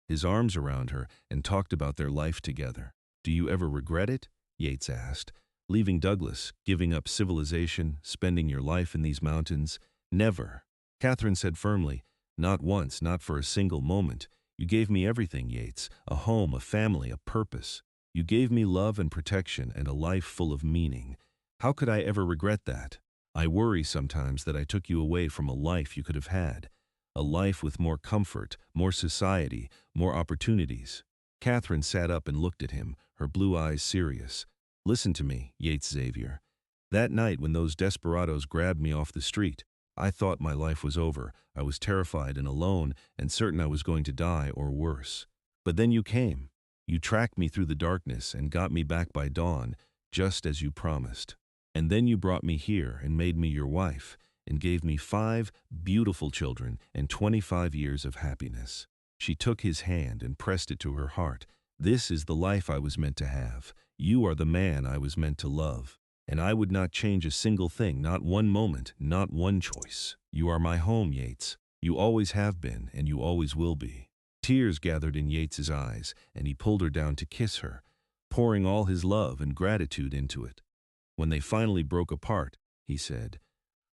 his arms around her, and talked about their life together. "Do you ever regret it?" Yates asked. "Leaving Douglas, giving up civilization, spending your life in these mountains?" "Never," Katherine said firmly. "Not once, not for a single moment. You gave me everything, Yates, a home, a family, a purpose. You gave me love and protection and a life full of meaning. How could I ever regret that? I worry sometimes that I took you away from a life you could have had, a life with more comfort, more society, more opportunities." Katherine sat up and looked at him, her blue eyes serious. "Listen to me, Yates Xavier. That night when those desperados grabbed me off the street, I thought my life was over. I was terrified and alone and certain I was going to die or worse. But then you came. You tracked me through the darkness and got me back by dawn, just as you promised. And then you brought me here and made me your wife and gave me 5 beautiful children and 25 years of happiness." She took his hand and pressed it to her heart. "This is the life I was meant to have. You are the man I was meant to love. And I would not change a single thing, not one moment, not one choice. You are my home, Yates. You always have been, and you always will be." Tears gathered in Yates's eyes, and he pulled her down to kiss her, pouring all his love and gratitude into it. When they finally broke apart, he said,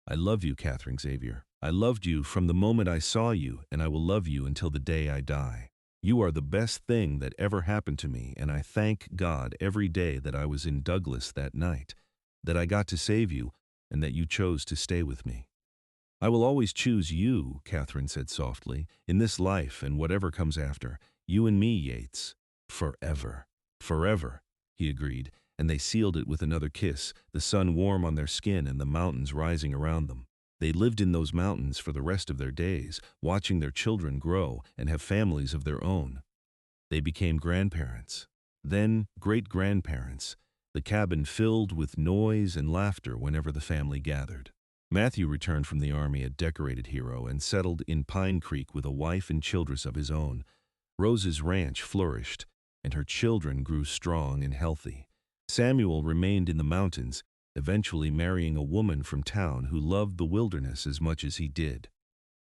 "I love you, Katherine Xavier. I loved you from the moment I saw you, and I will love you until the day I die. You are the best thing that ever happened to me, and I thank God every day that I was in Douglas that night, that I got to save you, and that you chose to stay with me." "I will always choose you," Katherine said softly, "in this life and whatever comes after. You and me, Yates. Forever." "Forever," he agreed, and they sealed it with another kiss, the sun warm on their skin and the mountains rising around them. They lived in those mountains for the rest of their days, watching their children grow and have families of their own. They became grandparents, then great-grandparents, the cabin filled with noise and laughter whenever the family gathered. Matthew returned from the army a decorated hero and settled in Pine Creek with a wife and children of his own. Rose's ranch flourished, and her children grew strong and healthy. Samuel remained in the mountains, eventually marrying a woman from town who loved the wilderness as much as he did.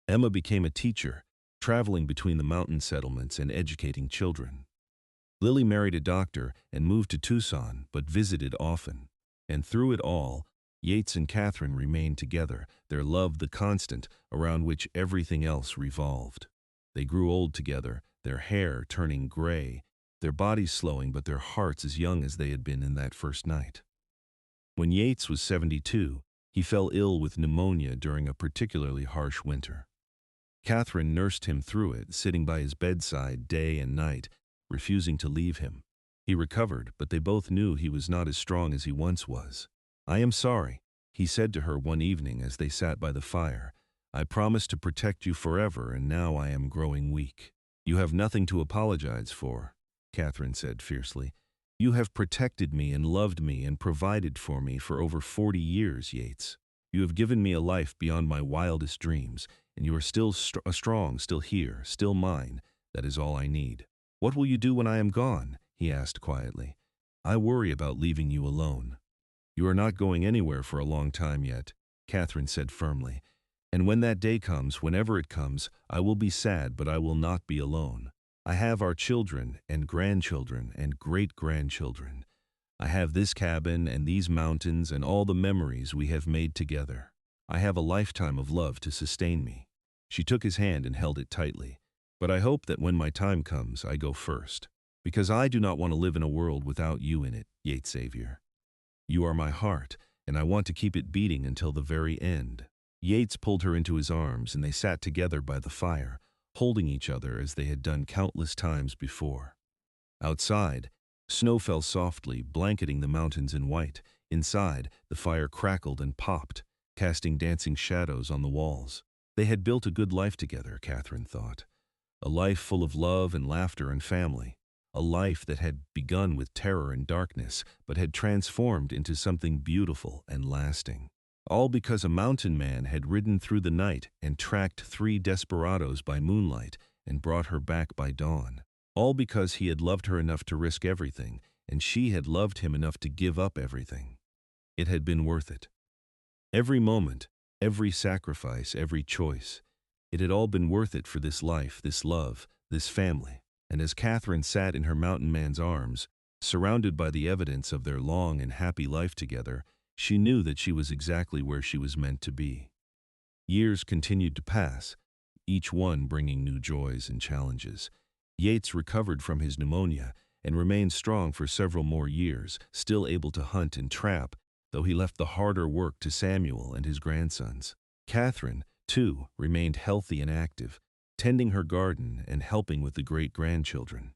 Emma became a teacher, traveling between the mountain settlements and educating children. Lily married a doctor and moved to Tucson, but visited often. And through it all, Yates and Katherine remained together, their love the constant around which everything else revolved. They grew old together, their hair turning gray, their bodies slowing but their hearts as young as they had been in that first night. When Yates was 72, he fell ill with pneumonia during a particularly harsh winter. Katherine nursed him through it, sitting by his bedside day and night, refusing to leave him. He recovered, but they both knew he was not as strong as he once was. "I am sorry," he said to her one evening as they sat by the fire. "I promised to protect you forever, and now I am growing weak." "You have nothing to apologize for," Katherine said fiercely. "You have protected me and loved me and provided for me for over 40 years, Yates. You have given me a life beyond my wildest dreams, and you are still strong, still here, still mine. That is all I need." "What will you do when I am gone?" he asked quietly. "I worry about leaving you alone. You are not going anywhere for a long time yet. Katherine said firmly. And when that day comes, whenever it comes, I will be sad, but I will not be alone. I have our children and grandchildren and great-grandchildren. I have this cabin and these mountains and all the memories we have made together. I have a lifetime of love to sustain me. She took his hand and held it tightly. But I hope that when my time comes, I go first. Because I do not want to live in a world without you in it, Yates Xavier. You are my heart, and I want to keep it beating until the very end. Yates pulled her into his arms, and they sat together by the fire, holding each other as they had done countless times before. Outside, snow fell softly, blanketing the mountains in white. Inside, the fire crackled and popped, casting dancing shadows on the walls. They had built a good life together, Katherine thought. A life full of love and laughter and family. A life that had begun with terror and darkness, but had transformed into something beautiful and lasting. All because a mountain man had ridden through the night and tracked 3 desperados by moonlight and brought her back by dawn. All because he had loved her enough to risk everything, and she had loved him enough to give up everything. It had been worth it. Every moment, every sacrifice, every choice. It had all been worth it for this life, this love, this family. And as Katherine sat in her mountain man's arms, surrounded by the evidence of their long and happy life together, she knew that she was exactly where she was meant to be. Years continued to pass, each one bringing new joys and challenges. Yates recovered from his pneumonia and remained strong for several more years, still able to hunt and trap, though he left the harder work to Samuel and his grandsons. Katherine, too, remained healthy and active, tending her garden and helping with the great-grandchildren.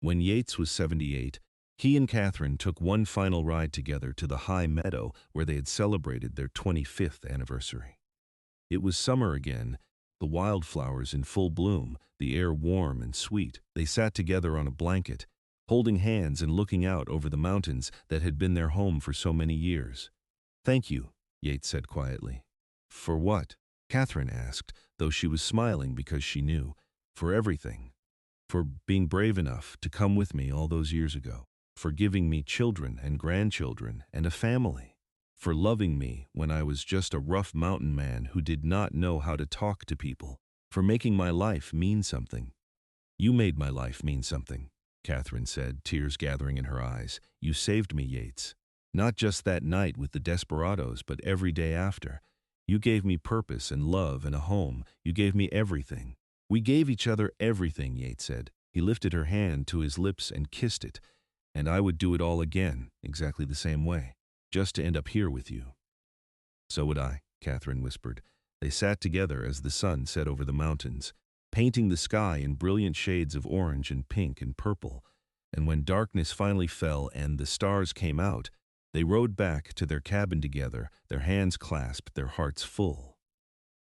When Yates was 78, he and Katherine took one final ride together to the high meadow where they had celebrated their 25th anniversary. It was summer again, the wildflowers in full bloom, the air warm and sweet. They sat together on a blanket, holding hands and looking out over the mountains that had been their home for so many years. "Thank you," Yates said quietly. "For what?" Katherine asked, though she was smiling because she knew. "For everything. For being brave enough to come with me all those years ago. For giving me children and grandchildren and a family. For loving me when I was just a rough mountain man who did not know how to talk to people. For making my life mean something." "You made my life mean something," Katherine said, tears gathering in her eyes. "You saved me, Yates. Not just that night with the Desperados, but every day after. You gave me purpose and love and a home. You gave me everything." "We gave each other everything," Yates said. He lifted her hand to his lips and kissed it. "And I would do it all again, exactly the same way, just to end up here with you." "So would I," Katherine whispered. They sat together as the sun set over the mountains, painting the sky in brilliant shades of orange and pink and purple. And when darkness finally fell and the stars came out, they rode back to their cabin together, their hands clasped, their hearts full.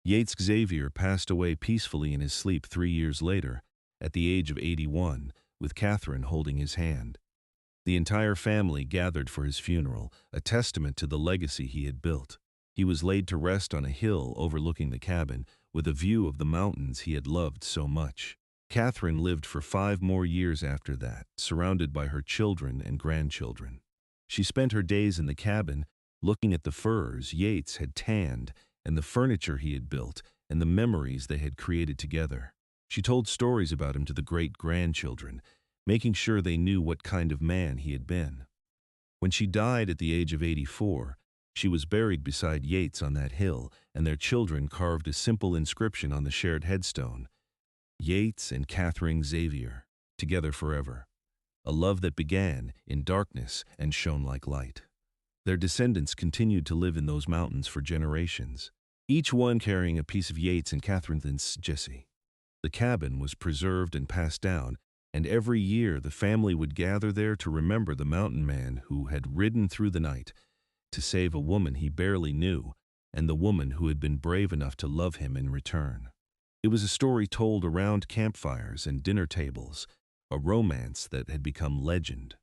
Yates Xavier passed away peacefully in his sleep 3 years later, at the age of 81, with Katherine holding his hand. The entire family gathered for his funeral, a testament to the legacy he had built. He was laid to rest on a hill overlooking the cabin, with a view of the mountains he had loved so much. Katherine lived for 5 more years after that, surrounded by her children and grandchildren. She spent her days in the cabin, looking at the furs Yates had tanned, and the furniture he had built, and the memories they had created together. She told stories about him to the great-grandchildren, making sure they knew what kind of man he had been. When she died at the age of 84, she was buried beside Yates on that hill, and their children carved a simple inscription on the shared headstone: "Yates and Katherine Xavier, together forever. A love that began in darkness and shone like light." Their descendants continued to live in those mountains for generations, each one carrying a piece of Yates and Katherine's Jesse. The cabin was preserved and passed down, and every year the family would gather there to remember the mountain man who had ridden through the night to save a woman he barely knew, and the woman who had been brave enough to love him in return. It was a story told around campfires and dinner tables, a romance that had become legend.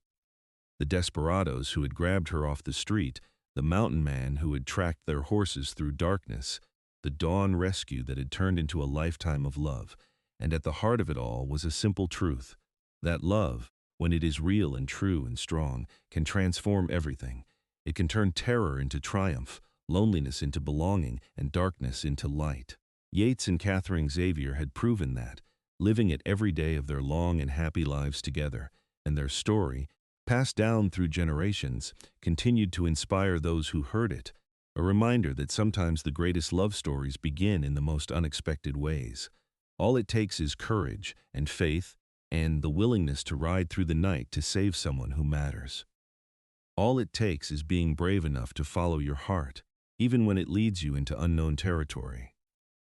The Desperados who had grabbed her off the street, the mountain man who had tracked their horses through darkness, the dawn rescue that had turned into a lifetime of love. And at the heart of it all was a simple truth, that love, when it is real and true and strong, can transform everything. It can turn terror into triumph, loneliness into belonging, and darkness into light. Yates and Katherine Xavier had proven that, living it every day of their long and happy lives together, and their story, passed down through generations, continued to inspire those who heard it, a reminder that sometimes the greatest love stories begin in the most unexpected ways. All it takes is courage and faith and the willingness to ride through the night to save someone who matters. All it takes is being brave enough to follow your heart, even when it leads you into unknown territory.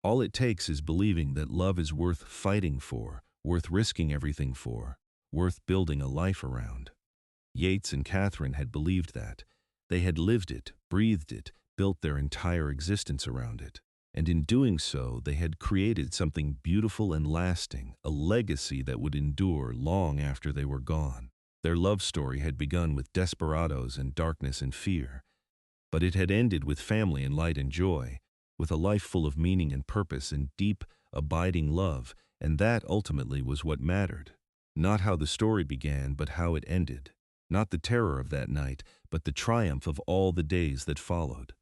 All it takes is believing that love is worth fighting for, worth risking everything for, worth building a life around. Yates and Katherine had believed that. They had lived it, breathed it, built their entire existence around it. And in doing so, they had created something beautiful and lasting, a legacy that would endure long after they were gone. Their love story had begun with desperados and darkness and fear, but it had ended with family and light and joy, with a life full of meaning and purpose and deep, abiding love, and that ultimately was what mattered. Not how the story began, but how it ended. Not the terror of that night, but the triumph of all the days that followed.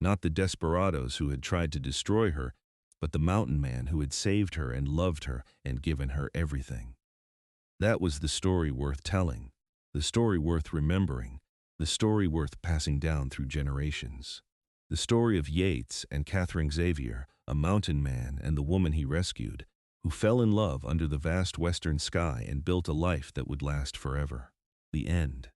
Not the desperados who had tried to destroy her, but the mountain man who had saved her and loved her and given her everything. That was the story worth telling, the story worth remembering, the story worth passing down through generations. The story of Yates and Katherine Xavier, a mountain man and the woman he rescued, who fell in love under the vast western sky and built a life that would last forever. The end.